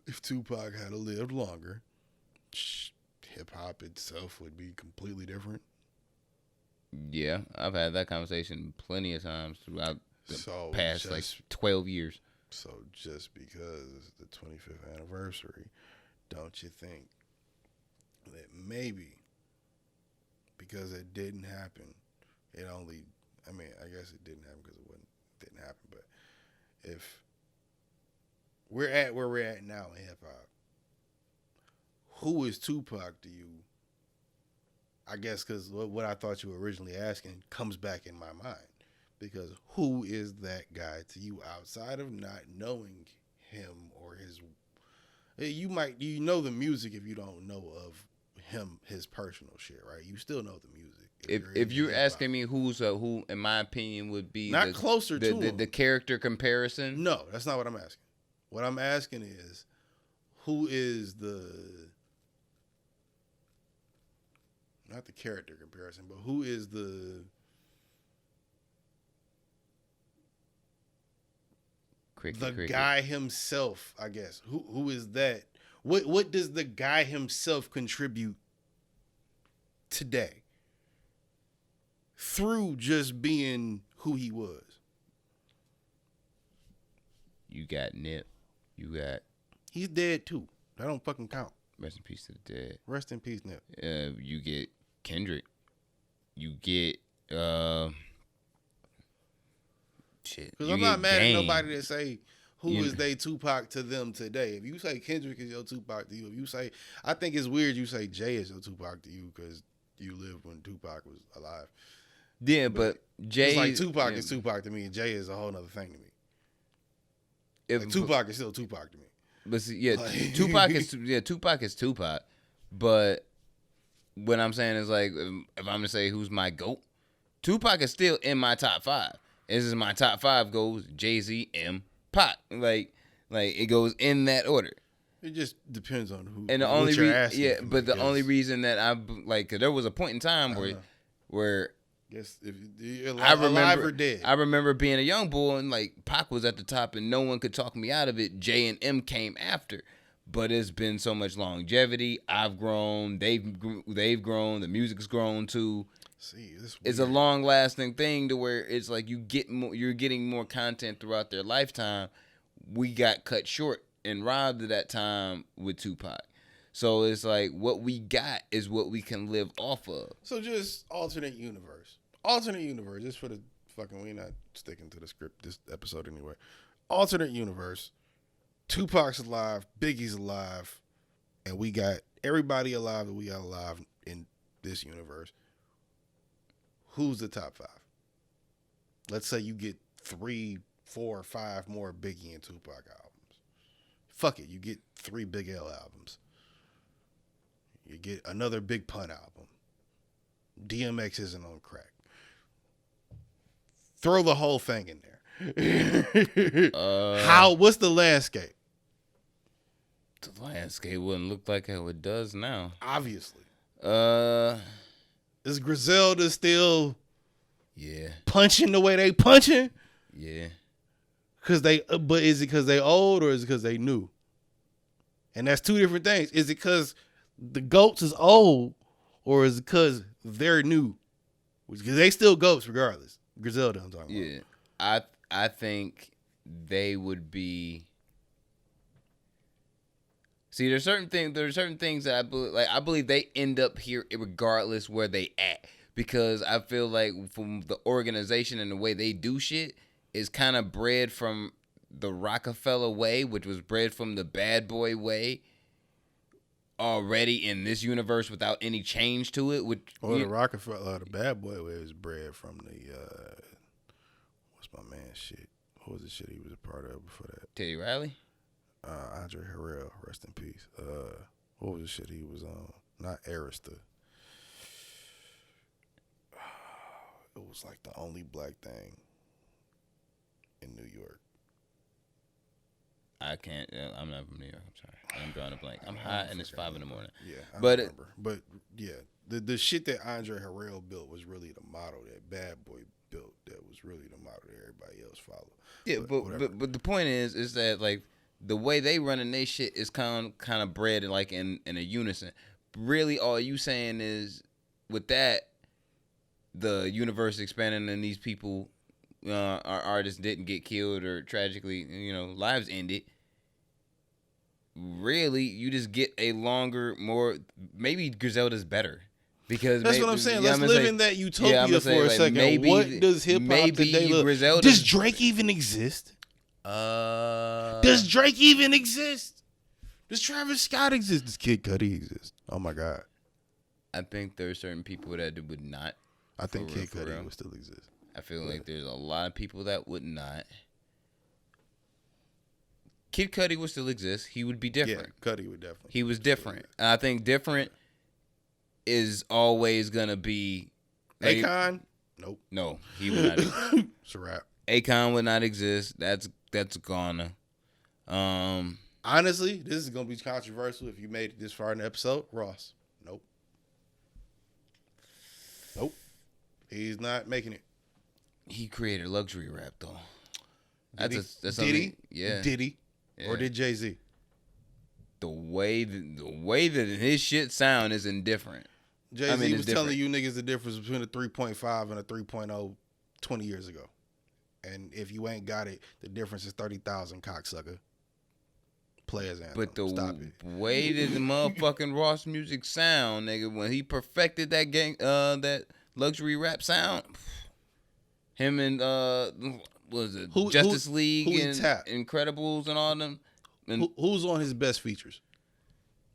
if Tupac had lived longer, hip hop itself would be completely different? Yeah, I've had that conversation plenty of times throughout the past 12 years. So just because it's the 25th anniversary, don't you think that maybe because it didn't happen, I guess it didn't happen because it didn't happen, but if we're at where we're at now in hip hop, who is Tupac to you? I guess because what I thought you were originally asking comes back in my mind. Because who is that guy to you outside of not knowing him or his... You know the music if you don't know of him, his personal shit, right? You still know the music. If you're asking me who, in my opinion, would be... Not closer to him. The character comparison? No, that's not what I'm asking. What I'm asking is, who is the... Not the character comparison, but who is the The guy himself, I guess. Who is that? What does the guy himself contribute today through just being who he was? You got Nip. You got. He's dead too. That don't fucking count. Rest in peace to the dead. Rest in peace, Nip. You get Kendrick. You get shit. Because I'm not mad at nobody that say who is they Tupac to them today. If you say Kendrick is your Tupac to you, if you say, I think it's weird you say Jay is your Tupac to you because you lived when Tupac was alive. Yeah, but Jay. It's like Tupac is Tupac to me, and Jay is a whole other thing to me. Like Tupac is still Tupac to me. But see, yeah, Tupac is Tupac. But what I'm saying is like, if I'm gonna say who's my GOAT, Tupac is still in my top 5. This is my top 5 goes Jay-Z, M, Pac. Like it goes in that order. It just depends on who. And the only reason, but the only reason that I like, cause there was a point in time where. Guess if you're alive or dead. I remember being a young boy and like Pac was at the top and no one could talk me out of it. J and M came after, but it's been so much longevity. I've grown. They've grown. The music's grown too. See, it's a long lasting thing to where it's like you're getting more content throughout their lifetime. We got cut short and robbed of that time with Tupac. So it's like what we got is what we can live off of. So just alternate universe. Alternate universe. Just for the fucking, we not sticking to the script this episode anyway. Alternate universe. Tupac's alive. Biggie's alive. And we got everybody alive that we got alive in this universe. Who's the top 5? Let's say you get 3, 4, 5 more Biggie and Tupac albums. Fuck it. You get 3 Big L albums. You get another Big Pun album. DMX isn't on crack. Throw the whole thing in there. What's the landscape? The landscape wouldn't look like how it does now. Obviously. Is Griselda still punching the way they punching? Yeah. But is it because they old or is it because they new? And that's 2 different things. Is it because the GOATs is old or is it because they're new? Because they still GOATs regardless. Griselda, I'm talking about. I think they would be. See, there's certain things that I believe they end up here regardless where they at, because I feel like from the organization and the way they do shit is kind of bred from the Rockefeller way, which was bred from the Bad Boy way. Already in this universe without any change to it. The Rockefeller, the Bad Boy way was bred from the what's my man shit? What was the shit he was a part of before that? Teddy Riley? Andre Harrell, rest in peace. What was the shit he was on? Not Arista. It was like the only black thing in New York. I can't. I'm not from New York. I'm sorry. I'm drawing a blank. I'm high and it's 5 in the morning. Yeah, I remember. But yeah, the shit that Andre Harrell built was really the model that Bad Boy built. That was really the model that everybody else followed. Yeah, but the point is that like the way they running their shit is kind of bred like in a unison. Really, all you saying is with that, the universe expanding and these people. Our artists didn't get killed or tragically, lives ended. Really, you just get a longer, more. Maybe Griselda's better because that's what I'm saying. Let's live in that utopia for a second. Maybe, what does hip hop today look? Does Drake even exist? Does Drake even exist? Does Travis Scott exist? Does Kid Cudi exist? Oh my God. I think there are certain people that would not. I think Kid Cudi would still exist. I feel like there's a lot of people that would not. Kid Cudi would still exist. He would be different. Yeah, Cudi would definitely. He was different. And I think different is always going to be... Akon? Nope. No, he would not exist. It's a wrap. Akon would not exist. That's gone. Honestly, this is going to be controversial if you made it this far in the episode. Ross. Nope. He's not making it. He created luxury rap, though. That's did he? Yeah. Did he? Yeah. Or did Jay-Z? The way that his shit sound is indifferent. Jay-Z was telling you niggas the difference between a 3.5 and a 3.0 20 years ago. And if you ain't got it, the difference is 30,000, cocksucker. Players anthem. But the Stop it. way that the motherfucking Ross music sound, nigga, when he perfected that luxury rap sound, him and was it Justice League and Incredibles and all them. And who's on his best features?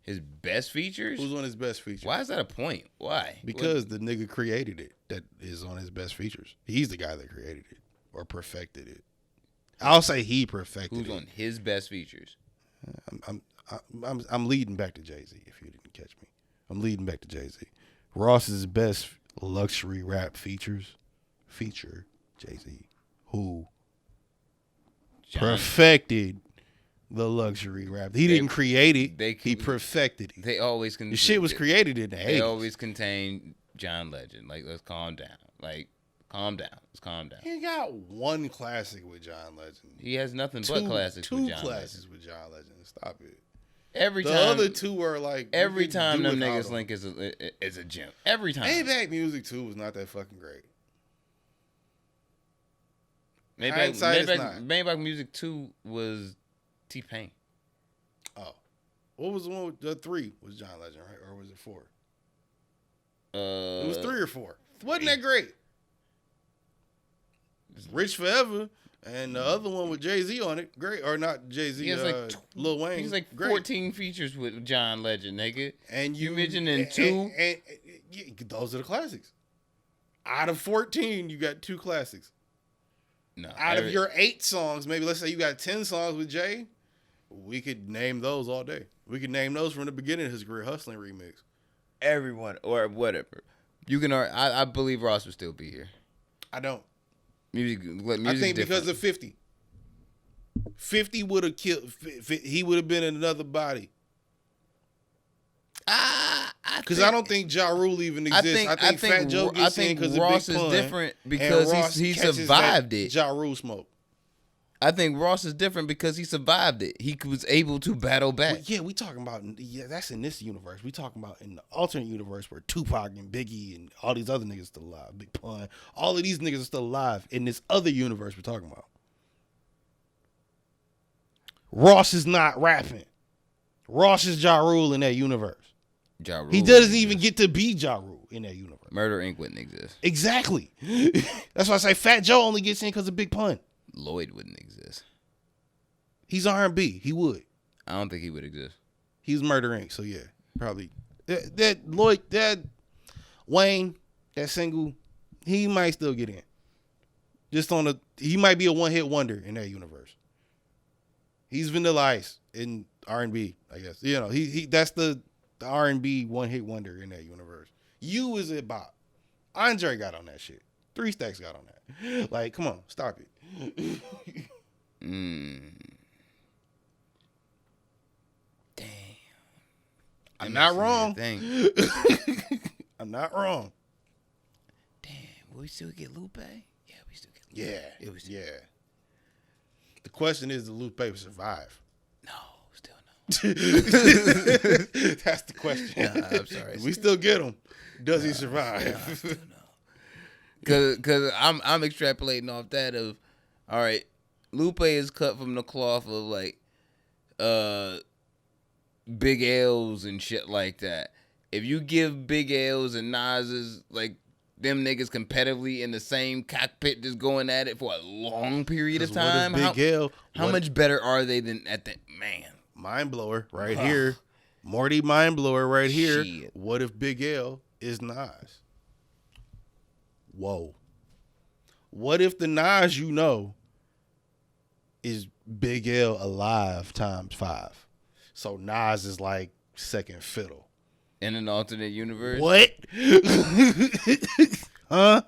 His best features? Who's on his best features? Why is that a point? Why? Because the nigga created it. That is on his best features. He's the guy that created it or perfected it. I'll say he perfected it. Who's on his best features? I'm leading back to Jay-Z. If you didn't catch me, I'm leading back to Jay-Z. Ross's best luxury rap feature Jay-Z, who perfected the luxury rap. He didn't create it. He perfected it. They always the shit was created in the 80s. They always contain John Legend. Like, let's calm down. Like, calm down. Let's calm down. He got one classic with John Legend. He has nothing but classics with John Legend. Two classics with John Legend. Stop it. The other two are like every time them niggas link is a gem. Every time. Maybach Music 2 was not that fucking great. Maybach Music 2 was T-Pain. Oh. What was the one with the 3 was John Legend, right? Or was it 4? It was 3 or 4. Wasn't that great? Rich Forever and the other one with Jay-Z on it. Great. Or not Jay-Z, Lil Wayne. He's like 14 features with John Legend, nigga. And you mentioned in 2. And those are the classics. Out of 14, you got 2 classics. No. Out of your 8 songs, maybe let's say you got 10 songs with Jay, we could name those all day. We could name those from the beginning of his career, Hustling Remix. Everyone, or whatever. You can. I believe Ross would still be here. I don't. Music I think because of 50. 50 would have killed. He would have been in another body. Because I don't think Ja Rule even exists. I think Fat Joe gets in because of Big Pun. Ross is different because he survived it. Ja Rule smoke. I think Ross is different because he survived it. He was able to battle back. Well, yeah, we talking about that's in this universe. We talking about in the alternate universe where Tupac and Biggie and all these other niggas still alive. Big Pun. All of these niggas are still alive in this other universe we're talking about. Ross is not rapping. Ross is Ja Rule in that universe. Ja Rule he doesn't even get to be Ja Rule in that universe. Murder Inc. wouldn't exist. Exactly. That's why I say Fat Joe only gets in because of Big Pun. Lloyd wouldn't exist. He's R&B. He would. I don't think he would exist. He's Murder Inc. So yeah, probably that Lloyd, that Wayne, that single, he might still get in. He might be a one-hit wonder in that universe. He's Vanilla Ice in R&B, I guess. You know, he that's the R&B one-hit wonder in that universe. You is it Bob. Andre got on that shit. 3 Stacks got on that. Like, come on, stop it. Damn. I'm not wrong. I'm not wrong. Damn, will we still get Lupe? Yeah, we still get Lupe. Yeah. The question is, did Lupe survive? No, still no. That's the question. Nah, I'm sorry. We still get him. Does he survive? Nah, still no. Cause I'm extrapolating off that of, all right, Lupe is cut from the cloth of like Big L's and shit like that. If you give Big L's and Nas's like them niggas competitively in the same cockpit just going at it for a long period of time, how much better are they than at the man? Mind blower right here. Morty mind blower right here. Shit. What if Big L is Nas? Whoa. What if the Nas you know is Big L alive times 5? So Nas is like second fiddle. In an alternate universe? What? Huh?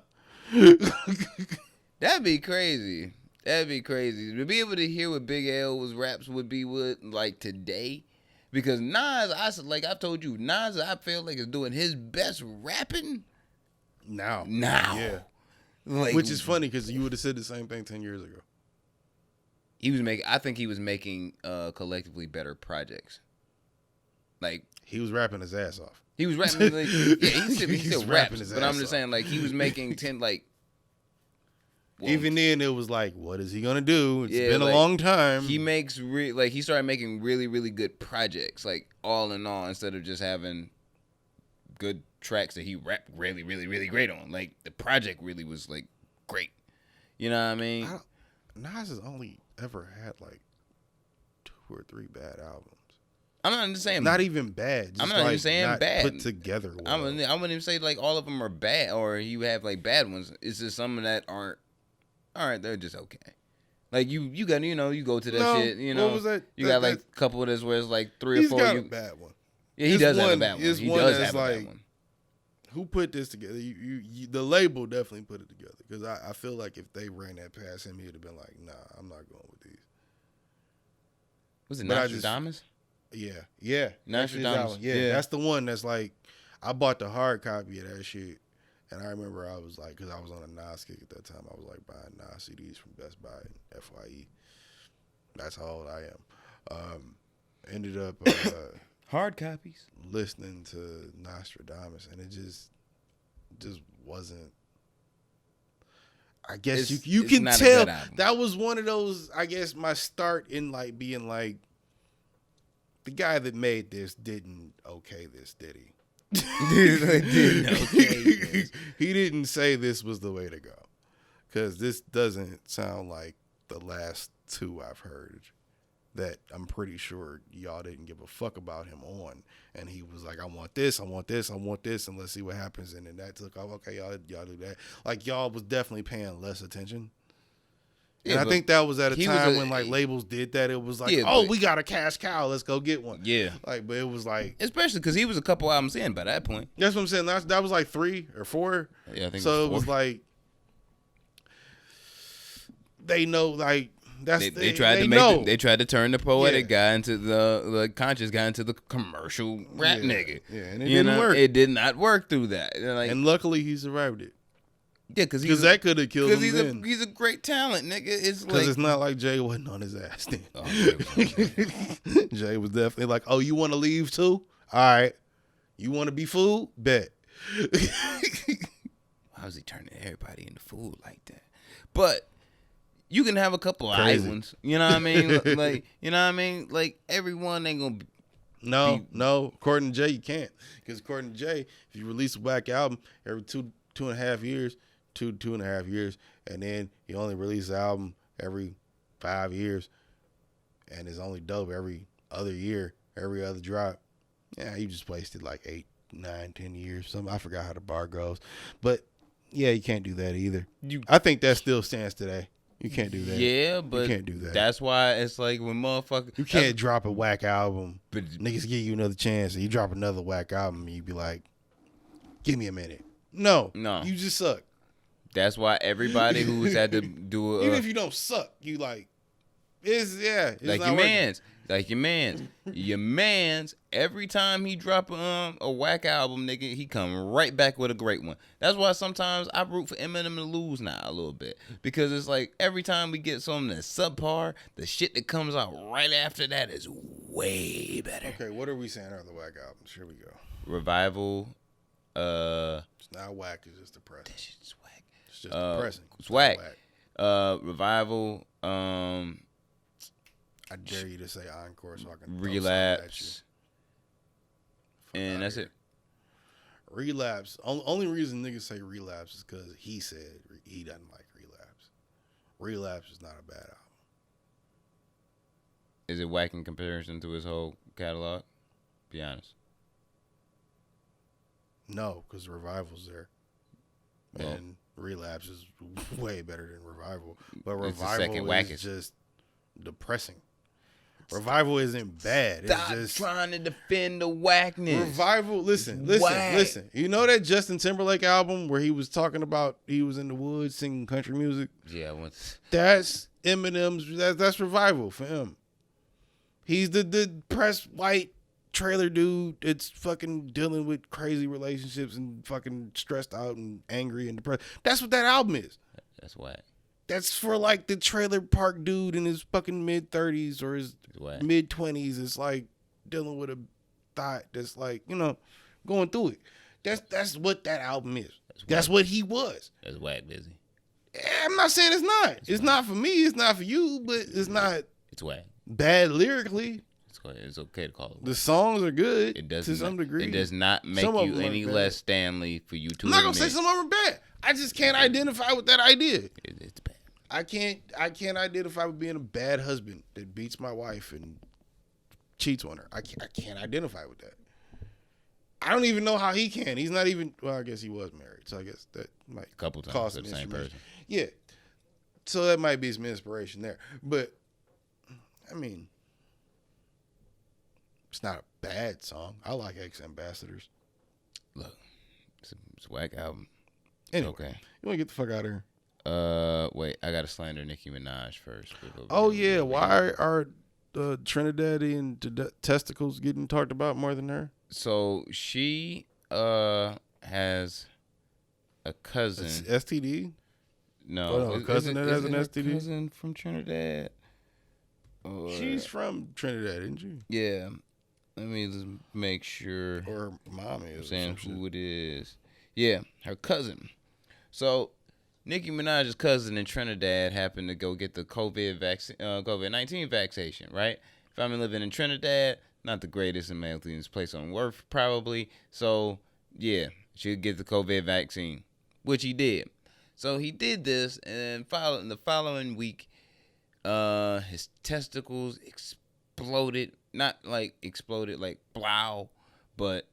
That'd be crazy. That'd be crazy. To be able to hear what Big L's raps would be with like today. Because Nas, I've told you, Nas, I feel like is doing his best rapping now. Yeah. Like, which is funny because you would have said the same thing 10 years ago. I think he was making collectively better projects. Like he was rapping his ass off. He was rapping. Like, yeah, he still raps. His but ass I'm just off. saying, like he was making 10 like. Well, even then, it was like, what is he gonna do? It's been like, a long time. He makes he started making really, really good projects, like all in all, instead of just having good tracks that he rapped really, really, really great on. Like the project really was like great. You know what I mean? Nas has only ever had like 2 or 3 bad albums. I'm not just saying not even bad. Just I'm not like even saying not bad. Put together. Well. I wouldn't even say like all of them are bad or you have like bad ones. It's just some that aren't. All right, they're just okay. Like you got you go to that shit. You know, what was that? You got like a couple of this where it's like 3 or 4. He's got a bad one. Yeah, he does have a bad one. He does have a bad one. Who put this together? You the label definitely put it together because I feel like if they ran that past him, he would have been like, nah, I'm not going with these. Was it Nostradamus? Yeah. Nostradamus. Yeah, that's the one that's like, I bought the hard copy of that shit. And I remember I was like, because I was on a Nas kick at that time, I was like buying Nas CDs from Best Buy and FYE. That's how old I am. Ended up hard copies listening to Nostradamus, and it just wasn't. I guess you can tell that was one of those. I guess my start in like being like, the guy that made this didn't okay this, did he? He didn't say this was the way to go, because this doesn't sound like the last 2 I've heard that I'm pretty sure y'all didn't give a fuck about him on, and he was like, I want this, and let's see what happens, and then that took off. Okay, y'all do that. Like y'all was definitely paying less attention. And I think that was at a time when like labels did that. It was like, we got a cash cow, let's go get one. Yeah. Like, but it was like, especially because he was a couple albums in by that point. That's what I'm saying. That was like 3 or 4. Yeah, I think so. It was like they know, like they tried to turn the poetic guy into the conscious guy into the commercial rap nigga. Yeah, and it didn't work. It did not work through that. Like, and luckily he survived it. Yeah, because that could have killed him. He's a great talent, nigga. It's because like, it's not like Jay wasn't on his ass then. Jay was definitely like, oh, you want to leave too? All right. You want to be food? Bet. How's he turning everybody into food like that? But you can have a couple of high ones. You know what I mean? Like, you know what I mean? Like, everyone ain't gonna be. No. According to Jay, you can't. Because according to Jay, if you release a whack album every 2.5 years, 2.5 years, and then you only release an album every 5 years, and it's only dope every other year, every other drop. Yeah, you just wasted like 8, 9, 10 years. Something. I forgot how the bar goes, but yeah, you can't do that either. I think that still stands today. You can't do that. Yeah, but you can't do that. That's why it's like when motherfuckers. You can't drop a whack album, but niggas give you another chance, and you drop another whack album, and you be like, "Give me a minute." No, you just suck. That's why everybody who's had to do even if you don't suck, you like it's like your man's. Like your man's. Every time he drop a whack album, nigga, he come right back with a great one. That's why sometimes I root for Eminem to lose now a little bit, because it's like every time we get something that's subpar, the shit that comes out right after that is way better. Okay, what are we saying are the whack albums? Here we go. Revival. It's not whack. It's just depressing. That shit's whack. It's just depressing. It's whack. Revival. I dare you to say Encore so I can Relapse. And that's it. Relapse. Only reason niggas say Relapse is because he said he doesn't like Relapse. Relapse is not a bad album. Is it whack in comparison to his whole catalog? Be honest. No, because Revival's there. Well, and Relapse is way better than Revival. But Revival is just depressing. Revival isn't bad. Stop it's just trying to defend the whackness. Revival, listen. You know that Justin Timberlake album where he was talking about he was in the woods singing country music? Yeah, that's Eminem's. That's Revival for him. He's the depressed white trailer dude. It's fucking dealing with crazy relationships and fucking stressed out and angry and depressed. That's what that album is. That's whack. That's for like the trailer park dude in his fucking mid-30s or his mid-20s. It's like dealing with a thought that's like, going through it. That's what that album is. That's what he was. That's whack, busy. I'm not saying it's not. It's not for me. It's not for you. But it's not. It's whack. Bad lyrically. It's okay to call it whack. The songs are good. It does to some degree. It does not make you any less Stanley for you to. I'm not gonna say some of them are bad. I just can't identify with that idea. It's bad. I can't identify with being a bad husband that beats my wife and cheats on her. I can't identify with that. I don't even know how he can. He's not even. Well, I guess he was married, so I guess that might a couple times cause to the same person. Yeah, so that might be some inspiration there. But I mean, it's not a bad song. I like Ex Ambassadors. Look, it's a whack album. Anyway, okay, you want to get the fuck out of here? Wait, I gotta slander Nicki Minaj first. Oh yeah, why are Trinidadian testicles getting talked about more than her? So she has a cousin. It's STD? No, a cousin that has an STD. Cousin from Trinidad. She's from Trinidad, isn't she? Yeah. Let me just make sure. Or mommy is saying who it is. Yeah, her cousin. So Nicki Minaj's cousin in Trinidad happened to go get the COVID-19 vaccination, right? Family living in Trinidad, not the greatest and healthiest place on earth, probably. So, yeah, she'd get the COVID vaccine, which he did. So he did this, and in the following week, his testicles exploded. Not like exploded like blow, but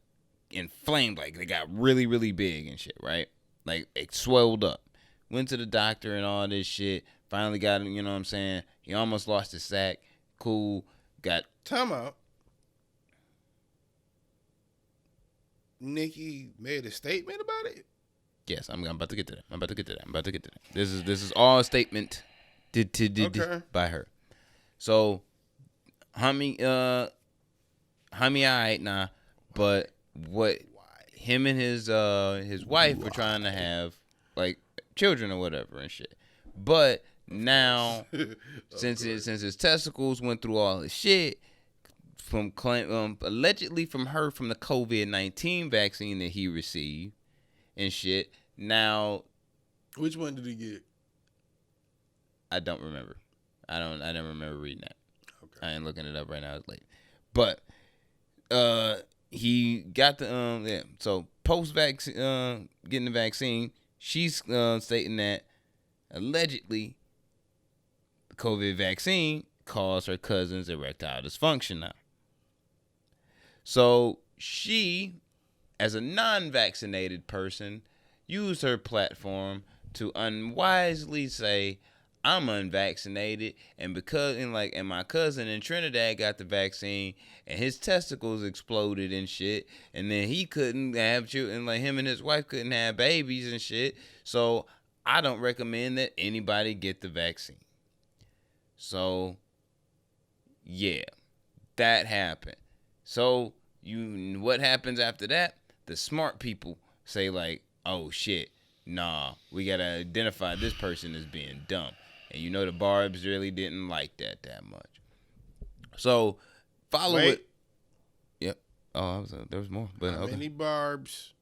inflamed. Like they got really, really big and shit, right? Like it swelled up. Went to the doctor and all this shit. Finally got him, you know what I'm saying? He almost lost his sack. Cool. Got time out. Nicki made a statement about it? Yes, I'm about to get to that. This is all a statement by her. So homie alright nah. But what him and his wife were trying to have like children or whatever and shit. But now since his testicles went through all his shit from allegedly from the COVID-19 vaccine that he received and shit. Now, which one did he get? I don't remember. I never remember reading that. Okay. I ain't looking it up right now. It's late. But he got the so post vaccine getting the vaccine, she's stating that allegedly the COVID vaccine caused her cousin's erectile dysfunction now. So she, as a non-vaccinated person, used her platform to unwisely say, I'm unvaccinated, and my cousin in Trinidad got the vaccine, and his testicles exploded and shit, and then he couldn't have children, like him and his wife couldn't have babies and shit. So I don't recommend that anybody get the vaccine. So yeah, that happened. So what happens after that? The smart people say like, oh shit, nah, we gotta identify this person as being dumb. And the Barbs really didn't like that much. So follow it. Yep. Oh, there was more. But how many Barbs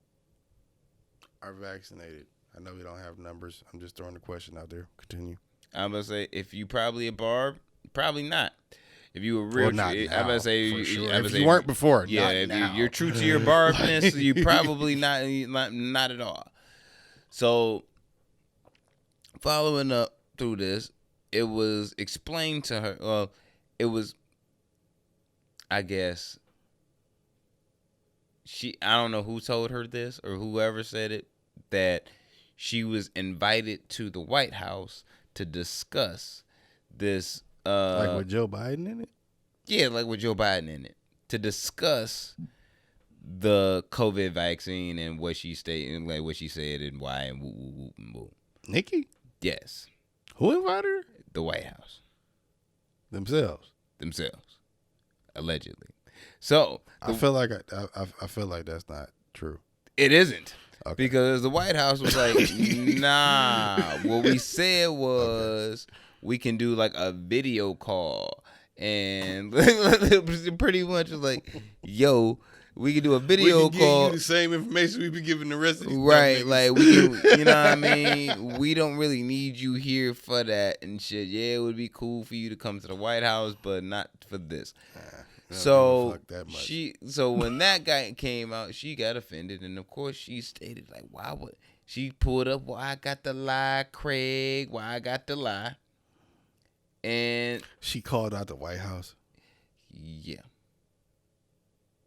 are vaccinated? I know we don't have numbers. I'm just throwing the question out there. Continue. I'm gonna say if you probably a Barb, probably not. If you were real, not I'm gonna say for sure. If you weren't before, yeah. Not if now. you're true to your Barbness, you probably not at all. So following up through this, it was explained to her. Well, it was, I guess, I don't know who told her this or whoever said it, that she was invited to the White House to discuss this. Like with Joe Biden in it? Yeah, like with Joe Biden in it. To discuss the COVID vaccine and what she stated, like what she said and why and woo, woo, woo, and woo. Nicki? Yes. Who invited her? The White House. Themselves. Allegedly. So I feel like I feel like that's not true. It isn't. Okay. Because the White House was like, nah. What we said was we can do like a video call. And pretty much was like, yo, we can do a video we can call. give you the same information we be giving the rest of these Right, dumb niggas. like we can, you know what I mean? We don't really need you here for that and shit. Yeah, it would be cool for you to come to the White House, but not for this. So so when that guy came out, she got offended, and of course she stated like, "Why would she pulled up? Why I got the lie, Craig? Why I got the lie?" And she called out the White House. Yeah.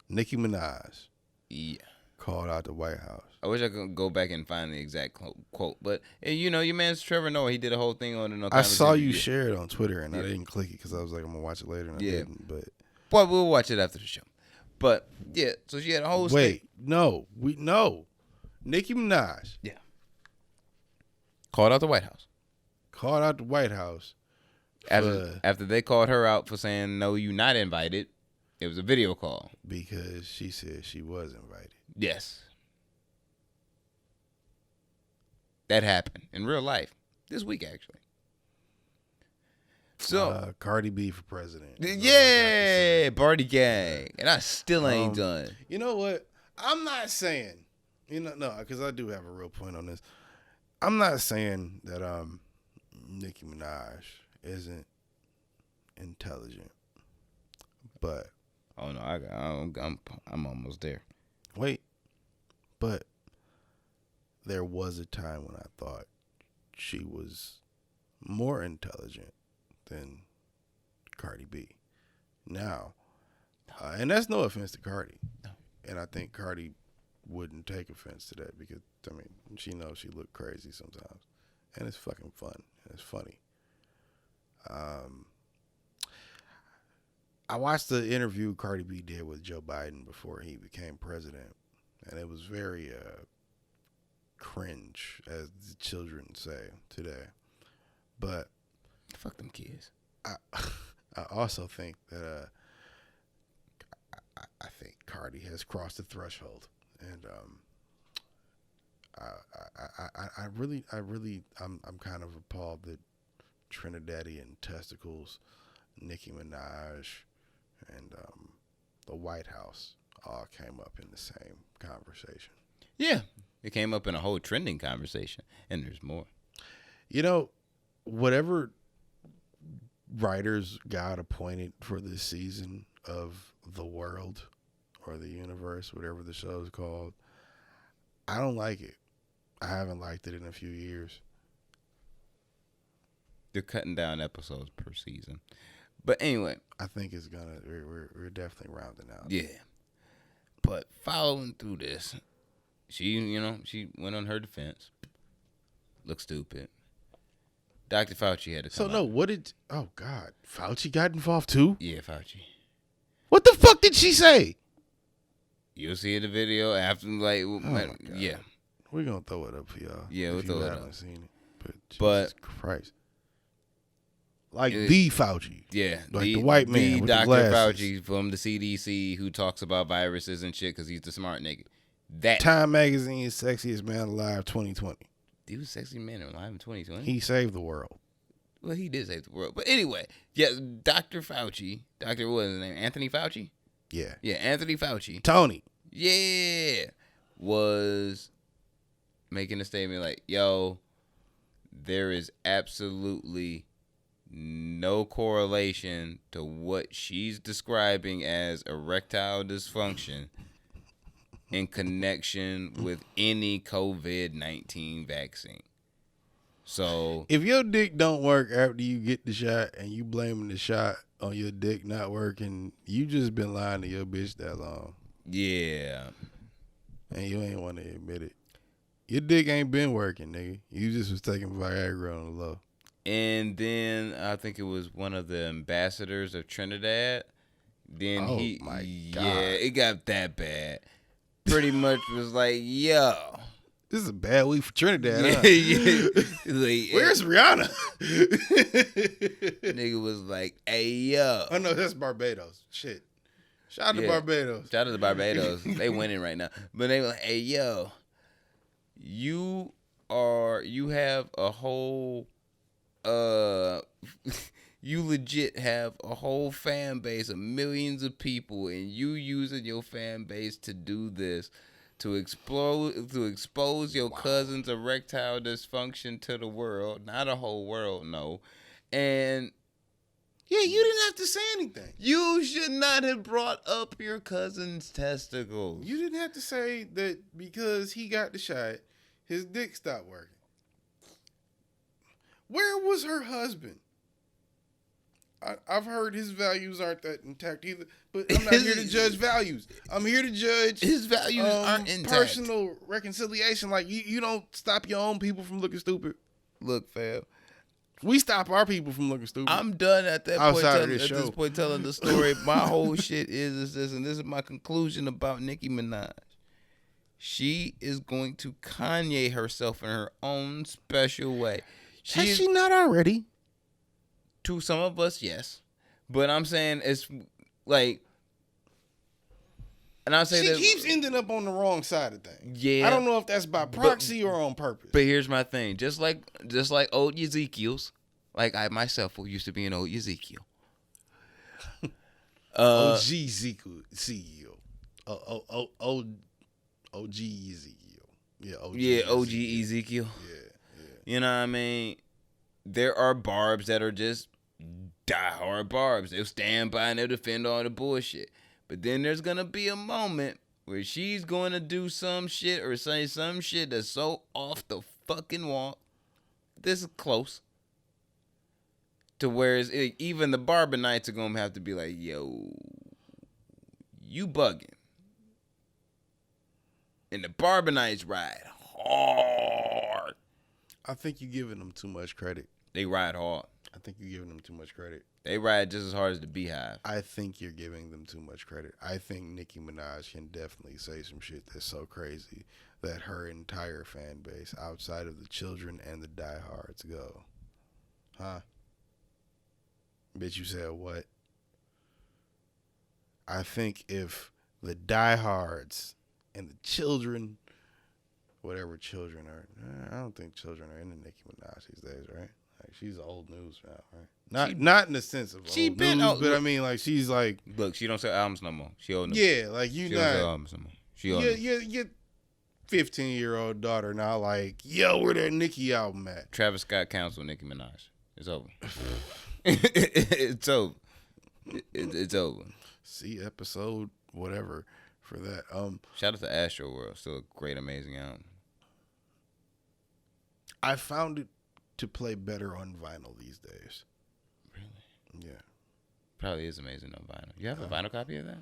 Nicki Minaj. Yeah. Called out the White House. I wish I could go back and find the exact quote, but you know, your man's Trevor Noah, he did a whole thing on it. I saw you share it on Twitter, and I didn't click it because I was like, I'm gonna watch it later, and I didn't. But we'll watch it after the show. But yeah, so she had a whole. No, Nicki Minaj. Yeah. Called out the White House. Called out the White House. After they called her out for saying no, you not invited. It was a video call because she said she was invited. Yes. That happened in real life this week, actually. So Cardi B for president. Yeah, Barty gang, and I still ain't done. You know what? I'm not saying, because I do have a real point on this. I'm not saying that Nicki Minaj isn't intelligent, but oh no, I'm almost there. Wait, but there was a time when I thought she was more intelligent than Cardi B. Now, and that's no offense to Cardi. No. And I think Cardi wouldn't take offense to that because, she knows she look crazy sometimes. And it's fucking fun. And it's funny. I watched the interview Cardi B did with Joe Biden before he became president. And it was very cringe, as the children say today. But fuck them kids. I also think that I think Cardi has crossed the threshold, and I'm kind of appalled that Trinidadian testicles, Nicki Minaj, and the White House all came up in the same conversation. Yeah, it came up in a whole trending conversation, and there's more. Whatever writers got appointed for this season of The World or The Universe, whatever the show is called, I don't like it. I haven't liked it in a few years. They're cutting down episodes per season. But anyway, I think it's gonna. We're definitely rounding out. Yeah, but following through this, she went on her defense. Looked stupid. Dr. Fauci had to come out. Oh God, Fauci got involved too? Yeah, Fauci. What the fuck did she say? You'll see the video after, yeah. We're gonna throw it up for y'all. Yeah, we'll throw it up. Haven't seen it, but Jesus Christ, the Fauci, yeah, the white man, the with Dr. the glasses. Fauci from the CDC who talks about viruses and shit because he's the smart nigga. That Time Magazine's sexiest man alive 2020. He was sexy man alive in 2020. He saved the world. Well, he did save the world. But anyway, yeah, Dr. Fauci. What was his name? Anthony Fauci? Yeah. Yeah, Anthony Fauci. Tony. Yeah. Was making a statement like, yo, there is absolutely no correlation to what she's describing as erectile dysfunction in connection with any COVID-19 vaccine. So if your dick don't work after you get the shot and you blaming the shot on your dick not working, you just been lying to your bitch that long. Yeah. And you ain't want to admit it. Your dick ain't been working, nigga. You just was taking Viagra on the low. And then I think it was one of the ambassadors of Trinidad. Then my God. Yeah, it got that bad. Pretty much was like, yo. This is a bad week for Trinidad, huh? Yeah. Like, where's Rihanna? Nigga was like, hey, yo. Oh, no, that's Barbados. Shit. Shout out to Barbados. Shout out to Barbados. They winning right now. But they were like, hey, yo. you have a whole you legit have a whole fan base of millions of people, and you using your fan base to do this, to expose your cousin's erectile dysfunction to the world, not a whole world, no. And yeah, you didn't have to say anything. You should not have brought up your cousin's testicles. You didn't have to say that because he got the shot, his dick stopped working. Where was her husband? I've heard his values aren't that intact either, but I'm not here to judge values. I'm here to judge his values aren't intact. Personal reconciliation. Like, you don't stop your own people from looking stupid. Look, fam. We stop our people from looking stupid. I'm done at that point telling the story. My whole shit is this, and this is my conclusion about Nicki Minaj. She is going to Kanye herself in her own special way. Has she not already? To some of us, yes. But I'm saying it's like, and I'll say she that keeps ending up on the wrong side of things. Yeah. I don't know if that's by proxy or on purpose. But here's my thing. Just like old Ezekiel's, like I myself used to be an old Ezekiel. OG Ezekiel. OG Ezekiel. Yeah, OG Ezekiel. Yeah. You know what I mean? There are barbs that are just diehard barbs. They'll stand by and they'll defend all the bullshit. But then there's going to be a moment where she's going to do some shit or say some shit that's so off the fucking wall. This is close. To where even the Barbanites are going to have to be like, yo, you bugging. And the Barbanites ride hard. I think you're giving them too much credit. They ride hard. I think you're giving them too much credit. They ride just as hard as the Beehive. I think you're giving them too much credit. I think Nicki Minaj can definitely say some shit that's so crazy that her entire fan base, outside of the children and the diehards, go, huh? Bitch, you said what? I think if the diehards and the children, whatever children are, I don't think children are into Nicki Minaj these days, right? Like, she's old news now, right? Not in the sense of old news, but I mean, like, she's like, look, she don't sell albums no more. She old news. Yeah, like, you don't sell albums no more. She old news. Your 15-year-old daughter now, like, yo, where that Nicki album at? Travis Scott canceled Nicki Minaj. It's over. It's over. It's over. See episode whatever for that. Shout out to Astro World. Still a great, amazing album. I found it to play better on vinyl these days. Really? Yeah. Probably is amazing on vinyl. You have a vinyl copy of that?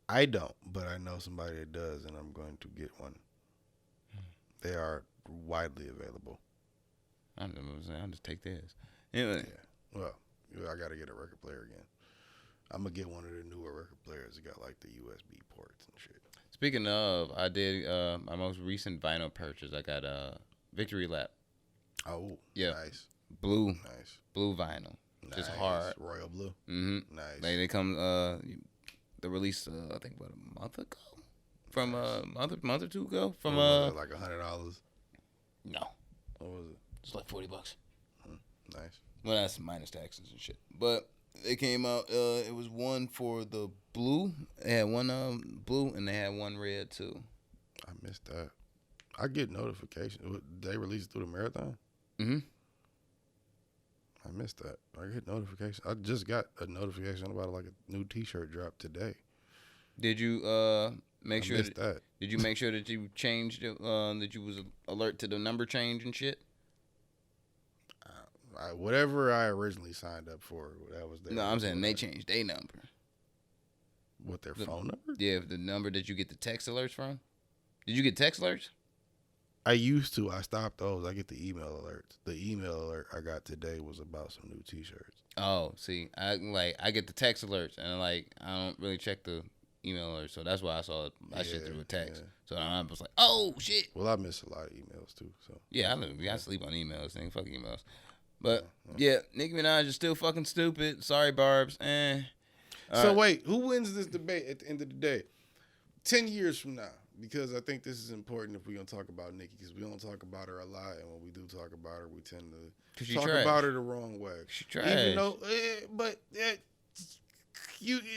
I don't, but I know somebody that does, and I'm going to get one. They are widely available. I'll just take theirs. Anyway. Yeah. Well, I got to get a record player again. I'm going to get one of the newer record players that got like the USB ports and shit. Speaking of, I did my most recent vinyl purchase. I got Victory Lap. Oh, yeah. Nice. Blue vinyl. Nice. Just hard. Royal blue. Mm-hmm. Nice. Like they come, the release, I think about a month ago. From a month or two ago. From like $100. No. What was it? It's like $40. Nice. Well, that's minus taxes and shit. But it came out. It was one for the blue. They had one blue and they had one red too. I missed that. I get notifications. They release it through the marathon. Mm-hmm. I missed that. I get notifications. I just got a notification about like a new T-shirt drop today. Did you make sure that? Did you make sure that you changed it? That you was alert to the number change and shit? Whatever I originally signed up for, that was there. No, I'm saying they changed their number. What, their phone number? Yeah, the number that you get the text alerts from. Did you get text alerts? I used to. I stopped those. I get the email alerts. The email alert I got today was about some new T-shirts. Oh, see, I get the text alerts and I don't really check the email alerts, so that's why I saw that shit through a text. Yeah. So I was like, oh shit. Well, I miss a lot of emails too. So yeah, I sleep on emails. Fuck emails. But yeah, Nicki Minaj is still fucking stupid. Sorry, Barbs. So wait, who wins this debate at the end of the day? 10 years from now, because I think this is important if we're gonna talk about Nikki, because we don't talk about her a lot, and when we do talk about her, we tend to talk about her the wrong way. She trash. Even though,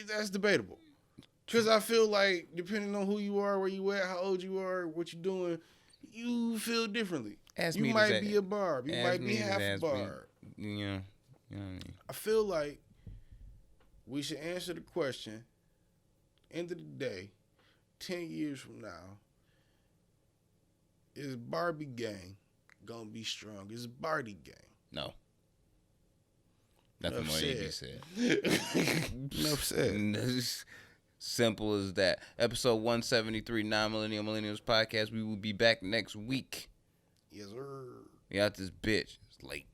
that's debatable. Because I feel like depending on who you are, where you at, how old you are, what you doing, you feel differently. You might be a barb. You might be half a barb. You know what I mean? I feel like we should answer the question, end of the day, 10 years from now, is Barbie gang gonna be strong? Is Barbie gang? No. Nothing more to be said. Enough said. Simple as that. Episode 173, Non-Millennial Millennials Podcast. We will be back next week. Yes, sir. We out this bitch. It's late.